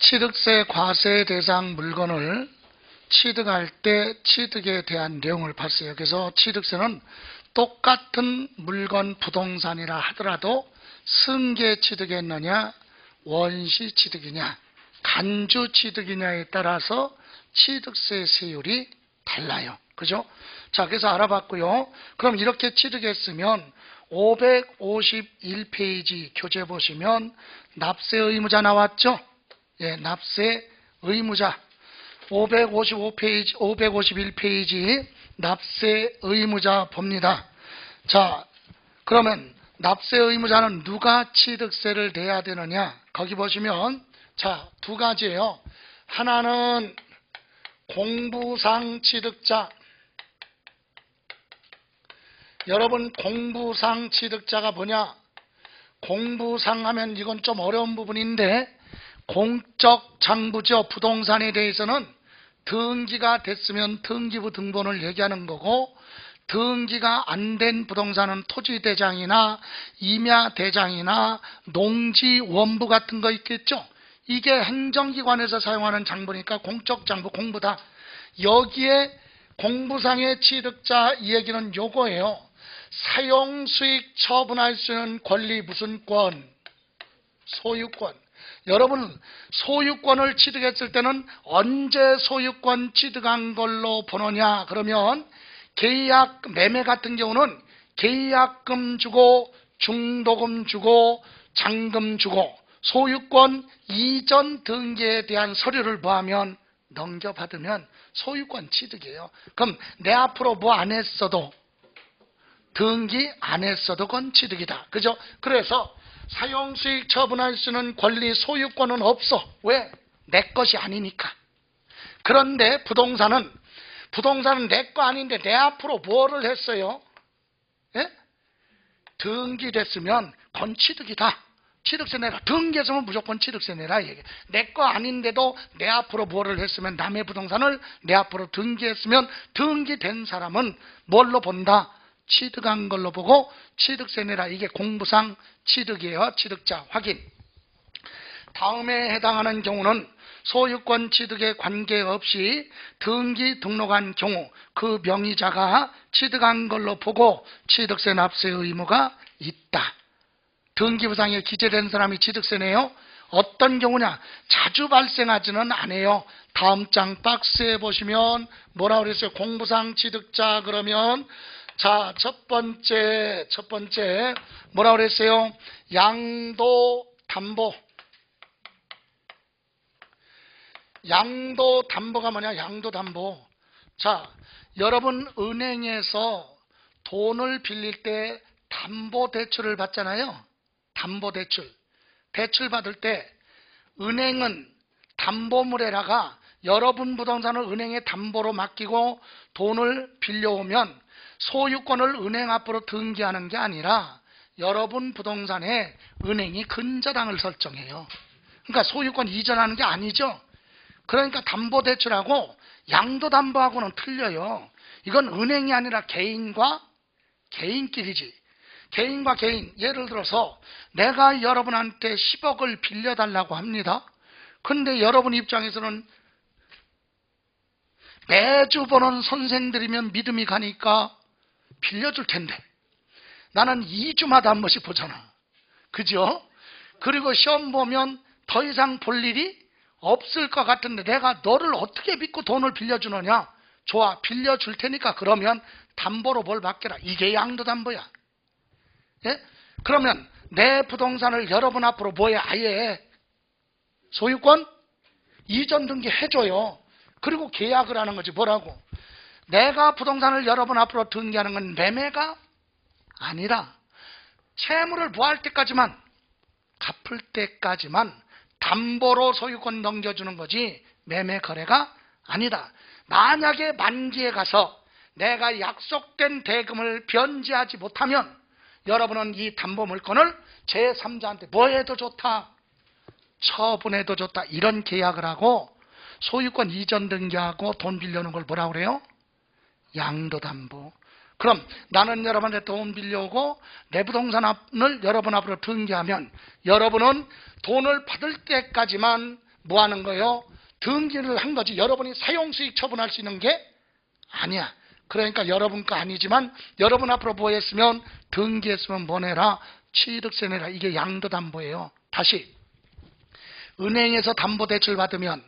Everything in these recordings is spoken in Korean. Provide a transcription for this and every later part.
취득세 과세 대상 물건을 취득할 때 취득에 대한 내용을 봤어요. 그래서 취득세는 똑같은 물건 부동산이라 하더라도 승계 취득했느냐, 원시 취득이냐, 간주 취득이냐에 따라서 취득세 세율이 달라요. 그죠? 자, 그래서 알아봤고요. 그럼 이렇게 취득했으면 551페이지 교재 보시면 납세 의무자 나왔죠? 예, 납세 의무자. 555페이지, 551페이지 납세 의무자 봅니다. 자, 그러면 납세 의무자는 누가 취득세를 내야 되느냐? 거기 보시면 자, 두 가지예요. 하나는 공부상 취득자. 여러분, 공부상 취득자가 뭐냐? 공부상 하면 이건 좀 어려운 부분인데 공적 장부죠. 부동산에 대해서는 등기가 됐으면 등기부 등본을 얘기하는 거고, 등기가 안 된 부동산은 토지대장이나 임야대장이나 농지원부 같은 거 있겠죠. 이게 행정기관에서 사용하는 장부니까 공적 장부, 공부다. 여기에 공부상의 취득자 이 얘기는 요거예요. 사용수익 처분할 수 있는 권리 무슨 권? 소유권. 여러분, 소유권을 취득했을 때는 언제 소유권 취득한 걸로 보느냐? 그러면 계약 매매 같은 경우는 계약금 주고 중도금 주고 잔금 주고 소유권 이전 등기에 대한 서류를 뭐하면 넘겨받으면 소유권 취득이에요. 그럼 내 앞으로 뭐 안 했어도 등기 안 했어도 그건 취득이다. 그죠? 그래서 사용수익 처분할 수 있는 권리 소유권은 없어. 왜? 내 것이 아니니까. 그런데 부동산은 내 거 아닌데 내 앞으로 뭐를 했어요? 예? 등기됐으면 그건 취득이다. 취득세 내라. 등기했으면 무조건 취득세 내라. 내 거 아닌데도 내 앞으로 뭐를 했으면, 남의 부동산을 내 앞으로 등기했으면 등기된 사람은 뭘로 본다? 취득한 걸로 보고 취득세 내라. 이게 공부상 취득이에요. 취득자 확인. 다음에 해당하는 경우는 소유권 취득에 관계없이 등기 등록한 경우 그 명의자가 취득한 걸로 보고 취득세 납세 의무가 있다. 등기부상에 기재된 사람이 취득세 내요. 어떤 경우냐? 자주 발생하지는 않아요. 다음 장 박스에 보시면 뭐라고 그랬어요? 공부상 취득자 그러면 자, 첫 번째 뭐라고 그랬어요? 양도담보. 양도담보가 뭐냐? 양도담보. 자, 여러분 은행에서 돈을 빌릴 때 담보대출을 받잖아요. 담보대출. 대출 받을 때 은행은 담보물에다가 여러분 부동산을 은행에 담보로 맡기고 돈을 빌려오면 소유권을 은행 앞으로 등기하는 게 아니라 여러분 부동산에 은행이 근저당을 설정해요. 그러니까 소유권 이전하는 게 아니죠. 그러니까 담보대출하고 양도담보하고는 틀려요. 이건 은행이 아니라 개인과 개인끼리지. 개인과 개인, 예를 들어서 내가 여러분한테 10억을 빌려달라고 합니다. 근데 여러분 입장에서는 매주 보는 선생들이면 믿음이 가니까 빌려줄 텐데 나는 2주마다 한 번씩 보잖아. 그죠? 그리고 시험 보면 더 이상 볼 일이 없을 것 같은데 내가 너를 어떻게 믿고 돈을 빌려주느냐? 좋아, 빌려줄 테니까 그러면 담보로 뭘 맡겨라. 이게 양도담보야. 예? 그러면 내 부동산을 여러분 앞으로 뭐야? 아예 소유권 이전 등기 해줘요. 그리고 계약을 하는 거지. 뭐라고? 내가 부동산을 여러분 앞으로 등기하는 건 매매가 아니라 채무를 뭐할 때까지만, 갚을 때까지만 담보로 소유권 넘겨주는 거지 매매 거래가 아니다. 만약에 만기에 가서 내가 약속된 대금을 변제하지 못하면 여러분은 이 담보 물건을 제3자한테 뭐 해도 좋다, 처분해도 좋다, 이런 계약을 하고 소유권 이전 등기하고 돈 빌려오는 걸 뭐라고 그래요? 양도담보. 그럼 나는 여러분한테 돈 빌려오고 내 부동산을 여러분 앞으로 등기하면 여러분은 돈을 받을 때까지만 뭐 하는 거예요? 등기를 한 거지. 여러분이 사용수익 처분할 수 있는 게 아니야. 그러니까 여러분 거 아니지만 여러분 앞으로 뭐 했으면 등기했으면 뭐 내라? 취득세 내라. 이게 양도담보예요. 다시 은행에서 담보대출 받으면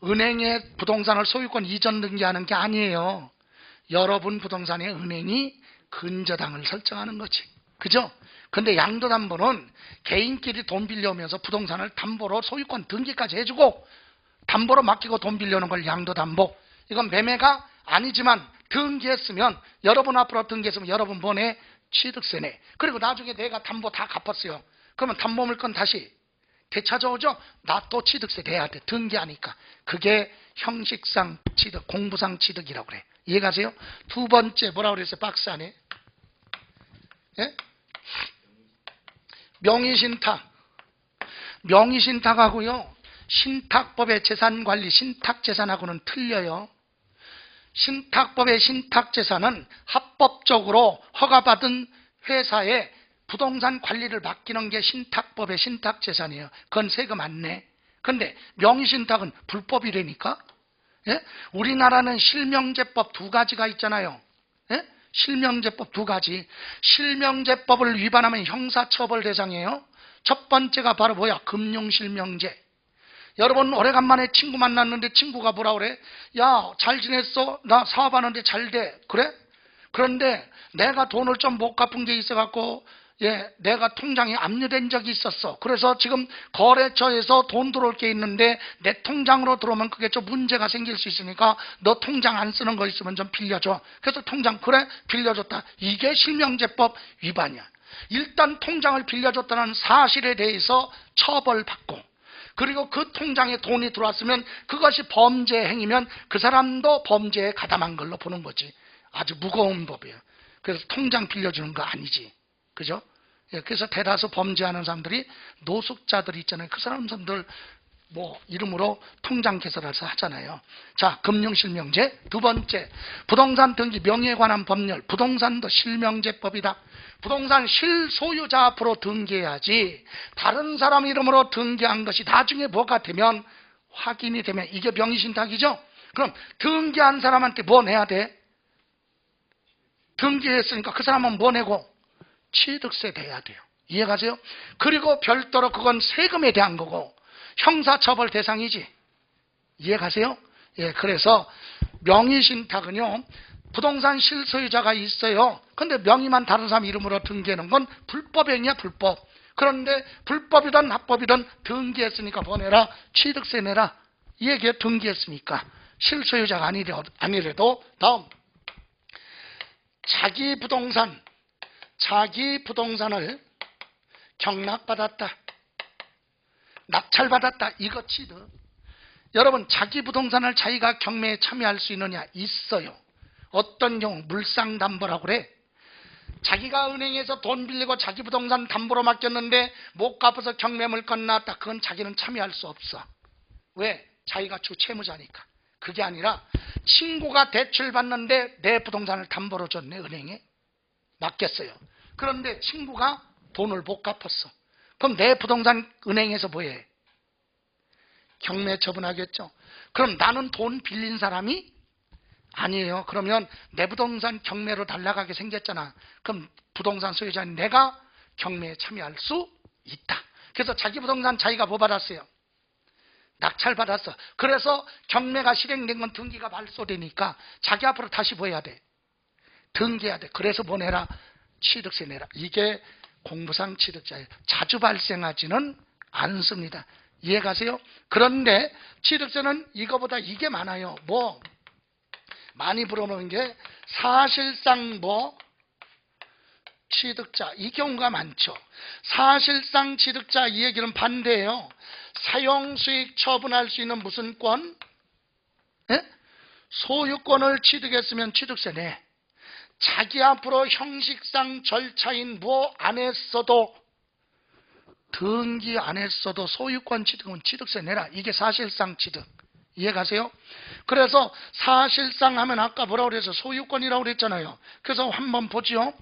은행에 부동산을 소유권 이전 등기하는 게 아니에요. 여러분 부동산에 은행이 근저당을 설정하는 거지. 그죠? 근데 양도담보는 개인끼리 돈 빌려오면서 부동산을 담보로 소유권 등기까지 해주고 담보로 맡기고 돈 빌려오는 걸 양도담보. 이건 매매가 아니지만 등기했으면 여러분 앞으로 등기했으면 여러분 번에 취득세네. 그리고 나중에 내가 담보 다 갚았어요. 그러면 담보물건 다시 되찾아오죠? 나 또 취득세 내야 돼. 등기하니까. 그게 형식상 취득, 공부상 취득이라고 그래. 이해가세요? 두 번째 뭐라고 그랬어요? 박스 안에. 예? 명의신탁. 명의신탁하고요. 신탁법의 재산관리, 신탁재산하고는 틀려요. 신탁법의 신탁재산은 합법적으로 허가받은 회사에 부동산 관리를 맡기는 게 신탁법의 신탁재산이에요. 그건 세금 안 내. 근데 명의신탁은 불법이라니까? 예? 우리나라는 실명제법 두 가지가 있잖아요. 예? 실명제법 두 가지. 실명제법을 위반하면 형사처벌 대상이에요. 첫 번째가 바로 뭐야? 금융실명제. 여러분 오래간만에 친구 만났는데 친구가 뭐라 그래? 야, 잘 지냈어? 나 사업하는데 잘 돼. 그래? 그런데 내가 돈을 좀 못 갚은 게 있어갖고 내가 통장에 압류된 적이 있었어. 그래서 지금 거래처에서 돈 들어올 게 있는데 내 통장으로 들어오면 그게 좀 문제가 생길 수 있으니까 너 통장 안 쓰는 거 있으면 좀 빌려줘. 그래서 통장 그래? 빌려줬다. 이게 실명제법 위반이야. 일단 통장을 빌려줬다는 사실에 대해서 처벌받고 그리고 그 통장에 돈이 들어왔으면 그것이 범죄 행위면 그 사람도 범죄에 가담한 걸로 보는 거지. 아주 무거운 법이에요. 그래서 통장 빌려주는 거 아니지. 그죠? 그래서 대다수 범죄하는 사람들이 노숙자들 있잖아요. 그 사람들 뭐 이름으로 통장 개설해서 하잖아요. 자, 금융실명제. 두 번째, 부동산 등기 명의에 관한 법률. 부동산도 실명제법이다. 부동산 실소유자 앞으로 등기해야지 다른 사람 이름으로 등기한 것이 나중에 뭐가 되면 확인이 되면 이게 명의신탁이죠. 그럼 등기한 사람한테 뭐 내야 돼? 등기했으니까 그 사람은 뭐 내고? 취득세 내야 돼요. 이해가세요? 그리고 별도로 그건 세금에 대한 거고 형사처벌 대상이지. 이해가세요? 예, 그래서 명의신탁은요, 부동산 실소유자가 있어요. 근데 명의만 다른 사람 이름으로 등기하는 건 불법행위야, 불법. 그런데 불법이든 합법이든 등기했으니까 보내라, 취득세 내라. 이 얘기에 등기했으니까 실소유자가 아니래도. 다음, 자기 부동산을 경락받았다, 낙찰받았다, 이거 취득. 여러분, 자기 부동산을 자기가 경매에 참여할 수 있느냐? 있어요. 어떤 경우? 물상담보라고 그래. 자기가 은행에서 돈 빌리고 자기 부동산 담보로 맡겼는데 못 갚아서 경매 물건 나왔다. 그건 자기는 참여할 수 없어. 왜? 자기가 주 채무자니까. 그게 아니라 친구가 대출 받는데 내 부동산을 담보로 줬네, 은행에. 맡겼어요. 그런데 친구가 돈을 못 갚았어. 그럼 내 부동산 은행에서 뭐해? 경매 처분하겠죠. 그럼 나는 돈 빌린 사람이 아니에요. 그러면 내 부동산 경매로 날아가게 생겼잖아. 그럼 부동산 소유자는 내가 경매에 참여할 수 있다. 그래서 자기 부동산 자기가 뭐 받았어요? 낙찰 받았어. 그래서 경매가 실행된 건 등기가 발소되니까 자기 앞으로 다시 뭐 해야 돼? 등기해야 돼. 그래서 뭐 내라? 취득세 내라. 이게 공부상 취득자예요. 자주 발생하지는 않습니다. 이해가세요? 그런데 취득세는 이거보다 이게 많아요. 뭐 많이 불어놓은 게 사실상 뭐 취득자, 이 경우가 많죠. 사실상 취득자, 이 얘기는 반대예요. 사용수익 처분할 수 있는 무슨 권? 예? 소유권을 취득했으면 취득세 내. 자기 앞으로 형식상 절차인 뭐 안 했어도, 등기 안 했어도 소유권 취득은 취득세 내라. 이게 사실상 취득. 이해가세요? 그래서 사실상 하면 아까 뭐라고 그래서 소유권이라고 그랬잖아요. 그래서 한번 보죠.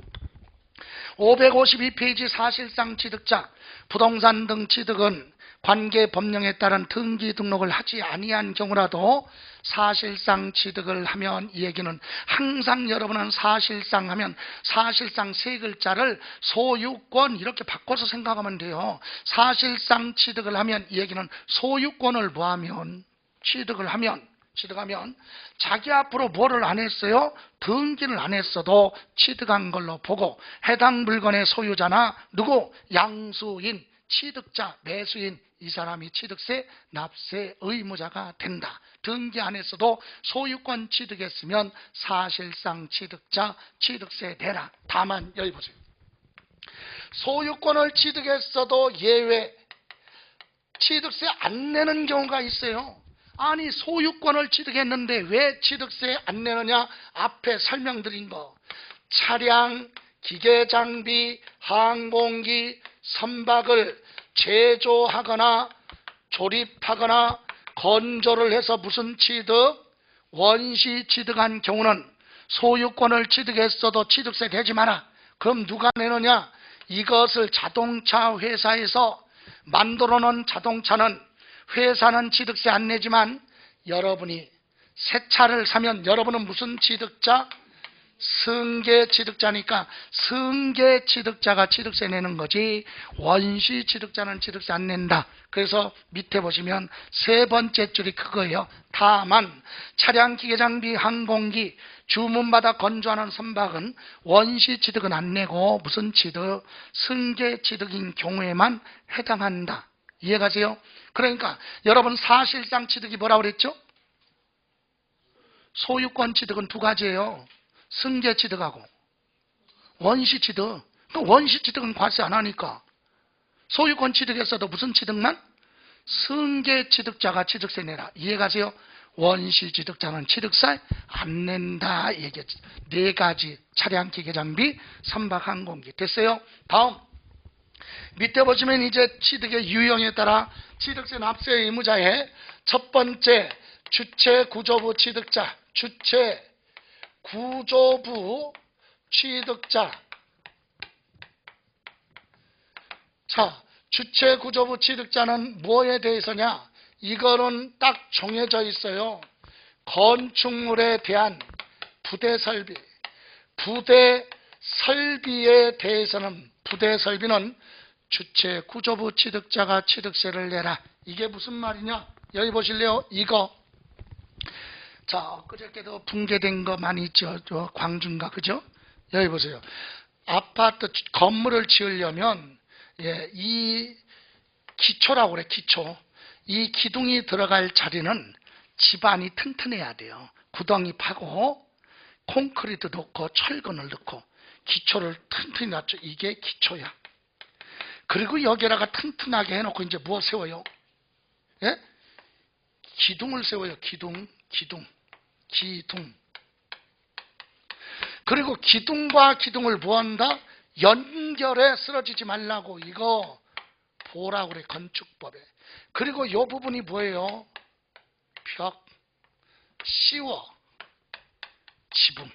552페이지 사실상 취득자. 부동산 등 취득은 관계 법령에 따른 등기 등록을 하지 아니한 경우라도 사실상 취득을 하면, 이 얘기는 항상 여러분은 사실상 하면 사실상 세 글자를 소유권 이렇게 바꿔서 생각하면 돼요. 사실상 취득을 하면, 이 얘기는 소유권을 뭐하면, 취득하면 자기 앞으로 뭐를 안 했어요? 등기를 안 했어도 취득한 걸로 보고, 해당 물건의 소유자나 누구? 양수인, 취득자, 매수인, 이 사람이 취득세, 납세 의무자가 된다. 등기 안 했어도 소유권 취득했으면 사실상 취득자, 취득세 내라. 다만 여기 보세요. 소유권을 취득했어도 예외, 취득세 안 내는 경우가 있어요. 아니, 소유권을 취득했는데 왜 취득세 안 내느냐? 앞에 설명드린 거. 차량, 기계장비, 항공기, 선박을 제조하거나 조립하거나 건조를 해서 무슨 취득? 원시 취득한 경우는 소유권을 취득했어도 취득세 내지 마라. 그럼 누가 내느냐? 이것을 자동차 회사에서 만들어 놓은 자동차는 회사는 취득세 안 내지만, 여러분이 새 차를 사면 여러분은 무슨 취득자? 승계 취득자니까 승계 취득자가 취득세 내는 거지, 원시 취득자는 취득세 안 낸다. 그래서 밑에 보시면 세 번째 줄이 그거예요. 다만 차량, 기계장비, 항공기, 주문받아 건조하는 선박은 원시 취득은 안 내고 무슨 취득? 승계 취득인 경우에만 해당한다. 이해가세요? 그러니까 여러분, 사실상 취득이 뭐라고 그랬죠? 소유권 취득은 두 가지예요. 승계 취득하고 원시 취득. 원시 취득은 과세 안 하니까 소유권 취득했어도 무슨 취득만? 승계 취득자가 취득세 내라. 이해가세요? 원시 취득자는 취득세 안 낸다 얘기했죠. 네 가지. 차량, 기계, 장비, 선박, 항공기. 됐어요? 다음 밑에 보시면 이제 취득의 유형에 따라 취득세 납세 의무자의 첫 번째, 주체 구조부 취득자. 주체 구조부 취득자. 자, 주체 구조부 취득자는 뭐에 대해서냐? 이거는 딱 정해져 있어요. 건축물에 대한 부대 설비. 부대 설비에 대해서는, 부대 설비는 주체 구조부 취득자가 취득세를 내라. 이게 무슨 말이냐? 여기 보실래요? 이거. 자, 그저께도 붕괴된 거 많이 있죠. 저 광주인가, 그죠? 여기 보세요. 아파트 건물을 지으려면 이 기초라고 그래. 기초. 이 기둥이 들어갈 자리는 집안이 튼튼해야 돼요. 구덩이 파고 콘크리트 넣고 철근을 넣고 기초를 튼튼히 놨죠. 이게 기초야. 그리고 여기다가 튼튼하게 해놓고 이제 뭐 세워요? 예? 기둥을 세워요. 기둥. 그리고 기둥과 기둥을 뭐한다? 연결해 쓰러지지 말라고. 이거 보라고 그래. 건축법에. 그리고 이 부분이 뭐예요? 벽, 씌워, 지붕.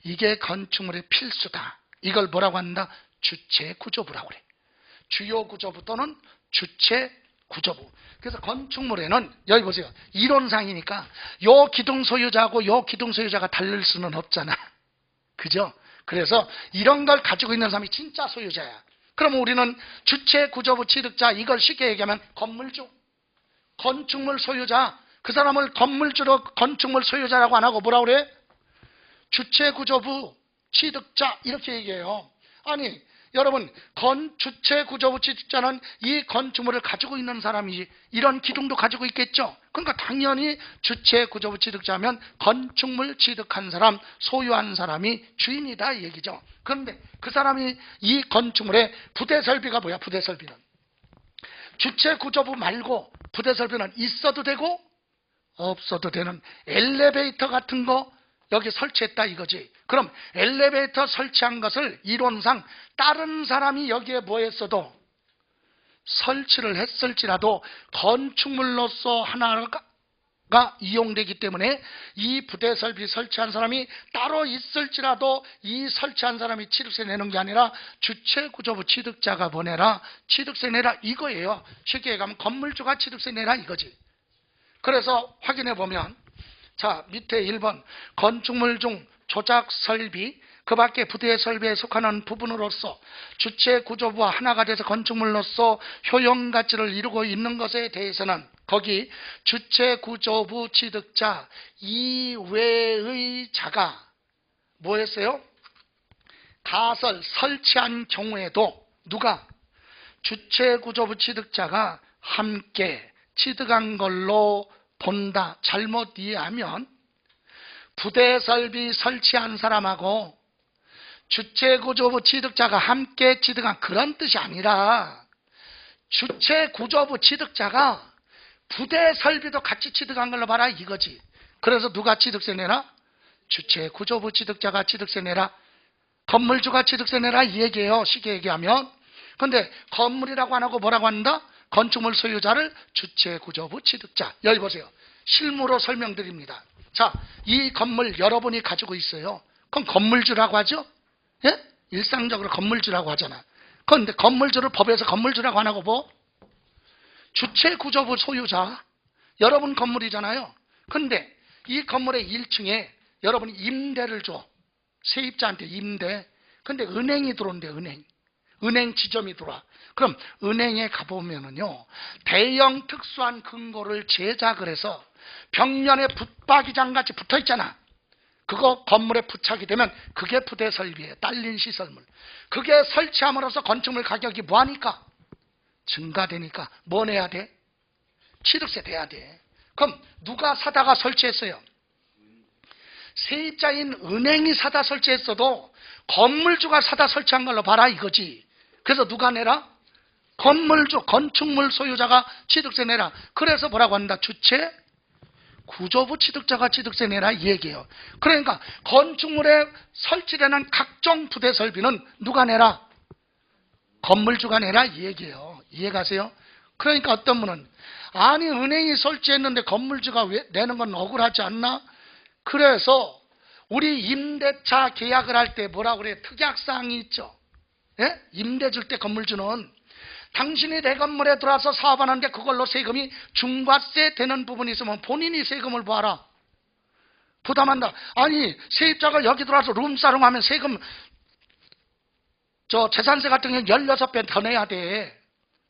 이게 건축물의 필수다. 이걸 뭐라고 한다? 주체 구조부라고 그래. 주요 구조부 또는 주체 구조부. 그래서 건축물에는 여기 보세요. 이론상이니까 요 기둥 소유자하고 요 기둥 소유자가 다를 수는 없잖아. 그죠? 그래서 이런 걸 가지고 있는 사람이 진짜 소유자야. 그럼 우리는 주체 구조부 취득자, 이걸 쉽게 얘기하면 건물주, 건축물 소유자. 그 사람을 건물주로 건축물 소유자라고 안 하고 뭐라고 그래? 주체 구조부 취득자 이렇게 얘기해요. 아니 여러분, 주체 구조부 취득자는 이 건축물을 가지고 있는 사람이지, 이런 기둥도 가지고 있겠죠. 그러니까 당연히 주체 구조부 취득자면 건축물 취득한 사람, 소유한 사람이 주인이다 이 얘기죠. 그런데 그 사람이 이 건축물의 부대 설비가 뭐야? 부대 설비는 주체 구조부 말고 부대 설비는 있어도 되고 없어도 되는 엘리베이터 같은 거 여기 설치했다 이거지. 그럼 엘리베이터 설치한 것을 이론상 다른 사람이 여기에 뭐 했어도, 설치를 했을지라도 건축물로서 하나가 가 이용되기 때문에 이 부대 설비 설치한 사람이 따로 있을지라도 이 설치한 사람이 취득세 내는 게 아니라 주체구조부 취득자가 보내라, 취득세 내라 이거예요. 쉽게 얘기하면 건물주가 취득세 내라 이거지. 그래서 확인해 보면 자 밑에 1번 건축물 중 조작 설비 그 밖에 부대 설비에 속하는 부분으로서 주체구조부와 하나가 돼서 건축물로서 효용가치를 이루고 있는 것에 대해서는 거기 주체구조부 취득자 이외의 자가 뭐 했어요? 가설 설치한 경우에도 누가? 주체구조부 취득자가 함께 취득한 걸로 본다. 잘못 이해하면 부대 설비 설치한 사람하고 주체구조부 취득자가 함께 취득한 그런 뜻이 아니라 주체구조부 취득자가 부대 설비도 같이 취득한 걸로 봐라 이거지. 그래서 누가 취득세 내라? 주체구조부 취득자가 취득세 내라. 건물주가 취득세 내라 이 얘기예요. 쉽게 얘기하면. 근데 건물이라고 안 하고 뭐라고 한다? 건축물 소유자를 주체구조부 취득자. 여기 보세요. 실무로 설명드립니다. 자, 이 건물 여러분이 가지고 있어요. 그럼 건물주라고 하죠? 예? 일상적으로 건물주라고 하잖아. 그런데 건물주를 법에서 건물주라고 안 하고 뭐? 주체구조부 소유자. 여러분 건물이잖아요. 근데 이 건물의 1층에 여러분이 임대를 줘. 세입자한테 임대. 근데 은행이 들어온대, 은행. 은행 지점이 들어와. 그럼 은행에 가보면은요, 대형 특수한 금고를 제작을 해서 벽면에 붙박이장 같이 붙어 있잖아. 그거 건물에 부착이 되면 그게 부대 설비에 딸린 시설물. 그게 설치함으로써 건축물 가격이 뭐하니까? 증가되니까 뭐 내야 돼? 취득세 내야 돼. 그럼 누가 사다가 설치했어요? 세입자인 은행이 사다 설치했어도 건물주가 사다 설치한 걸로 봐라 이거지. 그래서 누가 내라? 건물주, 건축물 소유자가 취득세 내라. 그래서 뭐라고 한다? 주체 구조부 취득자가 취득세 내라 이 얘기예요. 그러니까 건축물에 설치되는 각종 부대 설비는 누가 내라? 건물주가 내라 이 얘기예요. 이해가세요? 그러니까 어떤 분은 아니 은행이 설치했는데 건물주가 왜 내는 건 억울하지 않나? 그래서 우리 임대차 계약을 할 때 뭐라고 그래? 특약사항이 있죠. 예? 임대 줄 때 건물주는 당신이 내 건물에 들어와서 사업하는데 그걸로 세금이 중과세 되는 부분이 있으면 본인이 세금을 부어라. 부담한다. 아니 세입자가 여기 들어와서 룸사롱 하면 세금 재산세 같은 경우는 16배 더 내야 돼.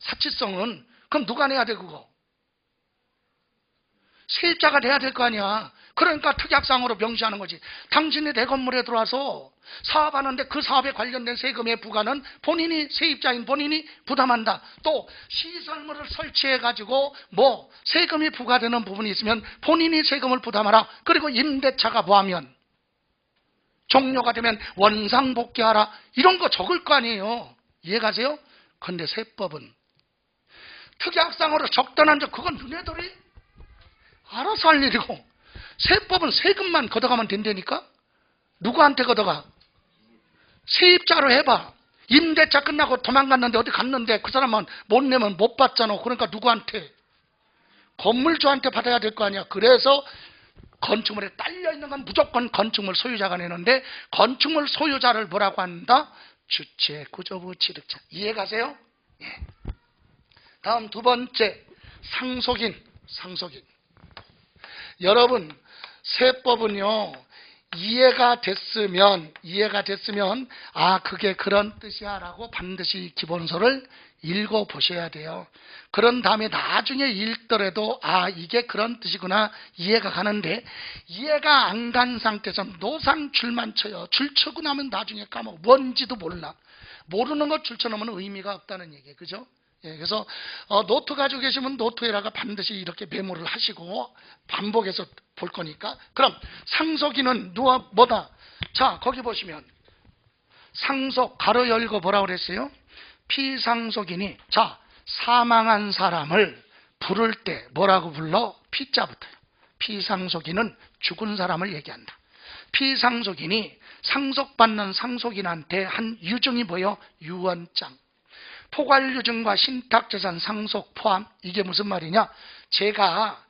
사치성은. 그럼 누가 내야 돼 그거? 세입자가 내야 될 거 아니야. 그러니까 특약상으로 명시하는 거지. 당신이 내 건물에 들어와서 사업하는데 그 사업에 관련된 세금의 부과는 본인이 세입자인 본인이 부담한다. 또 시설물을 설치해가지고 뭐 세금이 부과되는 부분이 있으면 본인이 세금을 부담하라. 그리고 임대차가 뭐하면 종료가 되면 원상복귀하라. 이런 거 적을 거 아니에요. 이해가세요? 그런데 세법은 특약상으로 적던 한적 그건 너네들이 알아서 할 일이고 세법은 세금만 걷어가면 된다니까? 누구한테 걷어가? 세입자로 해봐. 임대차 끝나고 도망갔는데 어디 갔는데 그 사람은 못 내면 못 받잖아. 그러니까 누구한테? 건물주한테 받아야 될 거 아니야. 그래서 건축물에 딸려있는 건 무조건 건축물 소유자가 내는데 건축물 소유자를 뭐라고 한다? 주체구조부 취득자. 이해가세요? 예. 다음 두 번째 상속인. 여러분 세법은요 이해가 됐으면 아 그게 그런 뜻이야 라고 반드시 기본서를 읽어보셔야 돼요. 그런 다음에 나중에 읽더라도 아 이게 그런 뜻이구나 이해가 가는데 이해가 안 간 상태에서 노상 줄만 쳐요. 줄 쳐고 나면 나중에 까먹어. 뭔지도 몰라. 모르는 거 줄 쳐놓으면 의미가 없다는 얘기예요. 그죠? 예, 그래서 노트 가지고 계시면 노트에다가 반드시 이렇게 메모를 하시고 반복해서 볼 거니까. 그럼 상속인은 누가 뭐다? 자 거기 보시면 상속 가로 열고 뭐라고 그랬어요? 피상속인이 자 사망한 사람을 부를 때 뭐라고 불러? 피자부터요. 피상속인은 죽은 사람을 얘기한다. 피상속인이 상속받는 상속인한테 한 유증이 뭐예요? 유언장. 포괄유증과 신탁재산 상속 포함. 이게 무슨 말이냐? 제가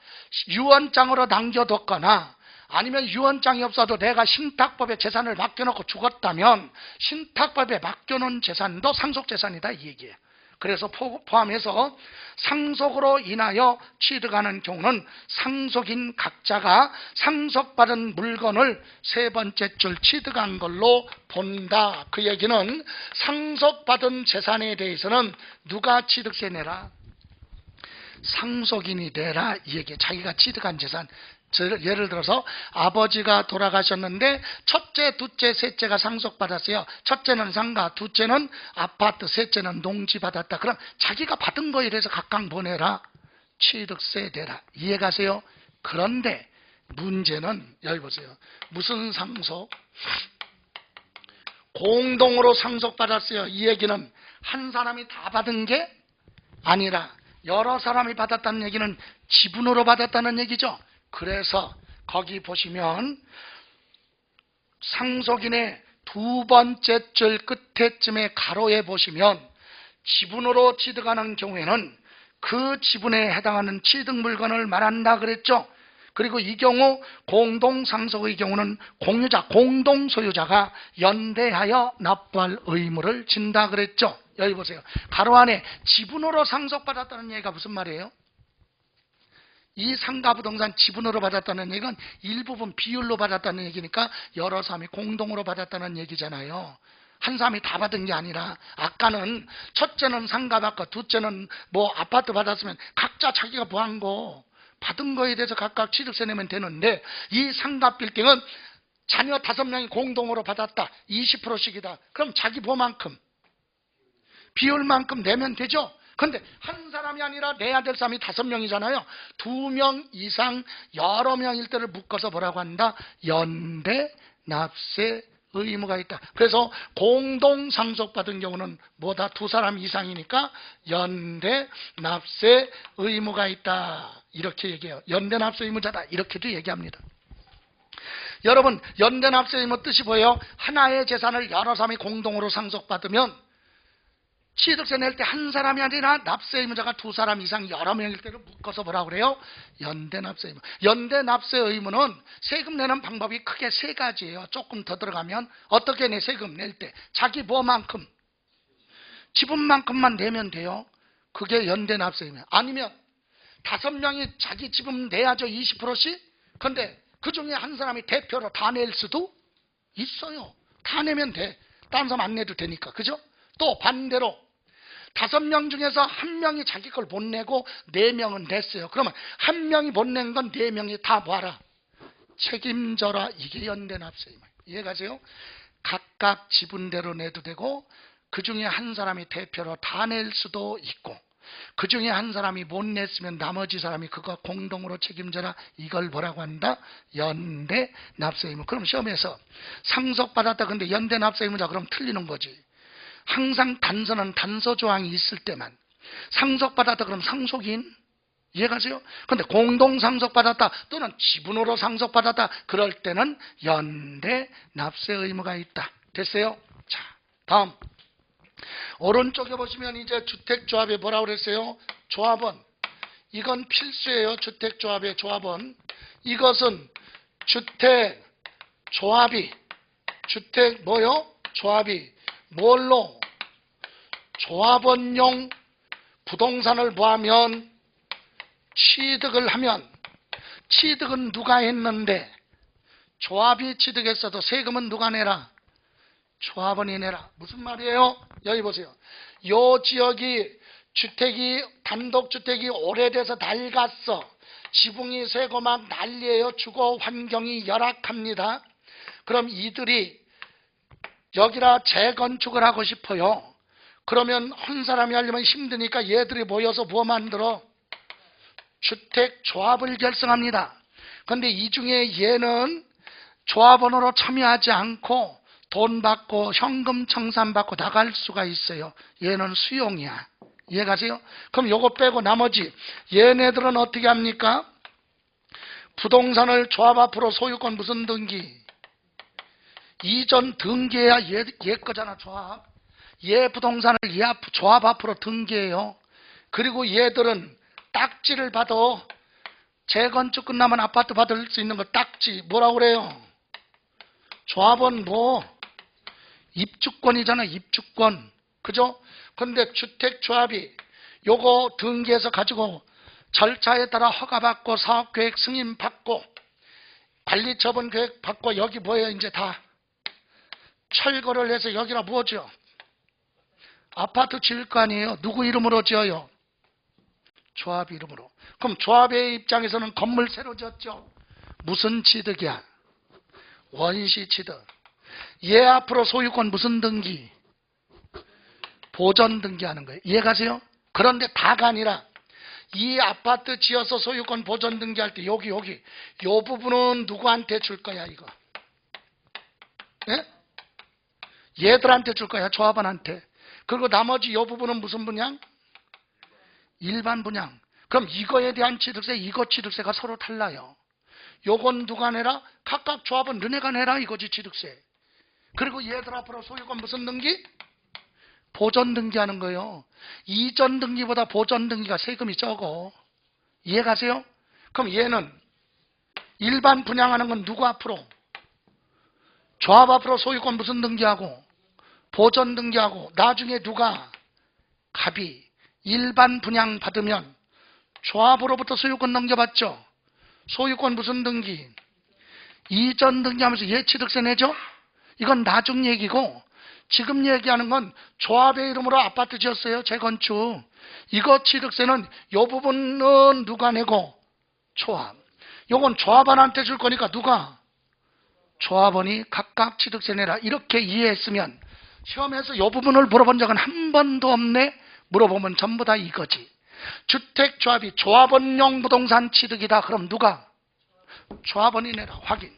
유언장으로 남겨뒀거나 아니면 유언장이 없어도 내가 신탁법에 재산을 맡겨놓고 죽었다면 신탁법에 맡겨놓은 재산도 상속재산이다 이 얘기예요. 그래서 포함해서 상속으로 인하여 취득하는 경우는 상속인 각자가 상속받은 물건을 세 번째 줄 취득한 걸로 본다. 그 얘기는 상속받은 재산에 대해서는 누가 취득세 내라? 상속인이 내라 이 얘기예요. 자기가 취득한 재산. 예를 들어서 아버지가 돌아가셨는데 첫째, 둘째, 셋째가 상속받았어요. 첫째는 상가, 둘째는 아파트, 셋째는 농지 받았다. 그럼 자기가 받은 거에 대해서 각각 보내라. 취득세 내라. 이해가세요? 그런데 문제는 여기 보세요. 무슨 상속? 공동으로 상속받았어요. 이 얘기는 한 사람이 다 받은 게 아니라 여러 사람이 받았다는 얘기는 지분으로 받았다는 얘기죠. 그래서 거기 보시면 상속인의 두 번째 줄 끝에쯤에 가로에 보시면 지분으로 취득하는 경우에는 그 지분에 해당하는 취득 물건을 말한다 그랬죠. 그리고 이 경우 공동상속의 경우는 공유자, 공동소유자가 연대하여 납부할 의무를 진다 그랬죠. 여기 보세요. 가로 안에 지분으로 상속받았다는 얘기가 무슨 말이에요? 이 상가 부동산 지분으로 받았다는 얘기는 일부분 비율로 받았다는 얘기니까 여러 사람이 공동으로 받았다는 얘기잖아요. 한 사람이 다 받은 게 아니라 아까는 첫째는 상가 받고 둘째는 뭐 아파트 받았으면 각자 자기가 뭐한 거 받은 거에 대해서 각각 취득세 내면 되는데 이 상가 빌딩은 자녀 5명이 공동으로 받았다. 20%씩이다. 그럼 자기 뭐만큼? 비율만큼 내면 되죠. 근데 한 사람이 아니라 내야 될 사람이 5명이잖아요. 2명 이상 여러 명일 때를 묶어서 뭐라고 한다? 연대 납세 의무가 있다. 그래서 공동 상속받은 경우는 뭐다? 2사람 이상이니까 연대 납세 의무가 있다. 이렇게 얘기해요. 연대 납세 의무자다. 이렇게도 얘기합니다. 여러분, 연대 납세 의무 뜻이 뭐예요? 하나의 재산을 여러 사람이 공동으로 상속받으면 취득세 낼 때 한 사람이 아니라 납세 의무자가 2사람 이상 여러 명일 때를 묶어서 뭐라고 그래요? 연대 납세 의무. 연대 납세 의무는 세금 내는 방법이 크게 3가지예요. 조금 더 들어가면 어떻게 내 세금 낼 때 자기 뭐만큼? 지분만큼만 내면 돼요. 그게 연대 납세 의무. 아니면 5명이 자기 지분 내야죠. 20%씩. 근데 그 중에 한 사람이 대표로 다 낼 수도 있어요. 다 내면 돼. 다른 사람 안 내도 되니까. 그죠? 또 반대로 5명 중에서 1명이 자기 걸 못 내고 4명은 냈어요. 그러면 1명이 못 낸 건 4명이 다 뭐하라? 책임져라. 이게 연대납세입니다. 이해가세요? 각각 지분대로 내도 되고 그 중에 한 사람이 대표로 다 낼 수도 있고 그 중에 한 사람이 못 냈으면 나머지 사람이 그거 공동으로 책임져라. 이걸 뭐라고 한다? 연대납세의무. 그럼 시험에서 상속받았다 근데 연대납세의무자 그럼 틀리는 거지. 항상 단서는 단서 조항이 있을 때만. 상속받았다 그럼 상속인? 이해가세요? 근데 공동 상속받았다 또는 지분으로 상속받았다 그럴 때는 연대 납세 의무가 있다. 됐어요? 자, 다음 오른쪽에 보시면 이제 주택조합에 뭐라고 그랬어요? 조합원. 이건 필수예요. 주택조합의 조합원. 이것은 주택조합이 주택 뭐요? 조합이 뭘로? 조합원용 부동산을 뭐하면? 취득을 하면 취득은 누가 했는데 조합이 취득했어도 세금은 누가 내라? 조합원이 내라. 무슨 말이에요? 여기 보세요. 요 지역이 주택이 단독주택이 오래돼서 낡았어. 지붕이 새고 막 난리예요. 주거 환경이 열악합니다. 그럼 이들이 여기라 재건축을 하고 싶어요. 그러면 한 사람이 하려면 힘드니까 얘들이 모여서 뭐 만들어? 주택조합을 결성합니다. 그런데 이 중에 얘는 조합원으로 참여하지 않고 돈 받고 현금 청산받고 나갈 수가 있어요. 얘는 수용이야. 이해가세요? 그럼 요거 빼고 나머지 얘네들은 어떻게 합니까? 부동산을 조합 앞으로 소유권 무슨 등기? 이전 등기해야 얘 거잖아. 조합. 얘 부동산을 조합 앞으로 등기해요. 그리고 얘들은 딱지를 받아. 재건축 끝나면 아파트 받을 수 있는 거 딱지. 뭐라고 그래요? 조합은 뭐? 입주권이잖아, 입주권. 그죠? 근데 주택조합이 요거 등기해서 가지고 절차에 따라 허가받고 사업계획 승인받고 관리처분 계획 받고 여기 뭐예요? 이제 다 철거를 해서 여기라 뭐죠? 아파트 지을 거 아니에요? 누구 이름으로 지어요? 조합 이름으로. 그럼 조합의 입장에서는 건물 새로 지었죠? 무슨 취득이야? 원시 취득. 얘 앞으로 소유권 무슨 등기? 보전 등기하는 거예요. 이해가세요? 그런데 다가 아니라 이 아파트 지어서 소유권 보전 등기할 때 여기 요 부분은 누구한테 줄 거야 이거? 예? 얘들한테 줄 거야, 조합원한테. 그리고 나머지 요 부분은 무슨 분양? 일반 분양. 그럼 이거에 대한 취득세, 이거 취득세가 서로 달라요. 요건 누가 내라? 각각 조합은 너네가 내라 이거지, 취득세. 그리고 얘들 앞으로 소유권 무슨 등기? 보전 등기하는 거예요. 이전 등기보다 보전 등기가 세금이 적어. 이해가세요? 그럼 얘는 일반 분양하는 건 누구 앞으로? 조합 앞으로 소유권 무슨 등기하고? 보전 등기하고. 나중에 누가? 갑이 일반 분양 받으면 조합으로부터 소유권 넘겨받죠. 소유권 무슨 등기? 이전 등기하면서 얘 취득세 내죠? 이건 나중 얘기고, 지금 얘기하는 건 조합의 이름으로 아파트 지었어요. 재건축. 이거 취득세는 이 부분은 누가 내고? 조합. 요건 조합원한테 줄 거니까 누가? 조합원이 각각 취득세 내라. 이렇게 이해했으면 시험에서 이 부분을 물어본 적은 한 번도 없네. 물어보면 전부 다 이거지. 주택조합이 조합원용 부동산 취득이다. 그럼 누가? 조합원이 내라. 확인.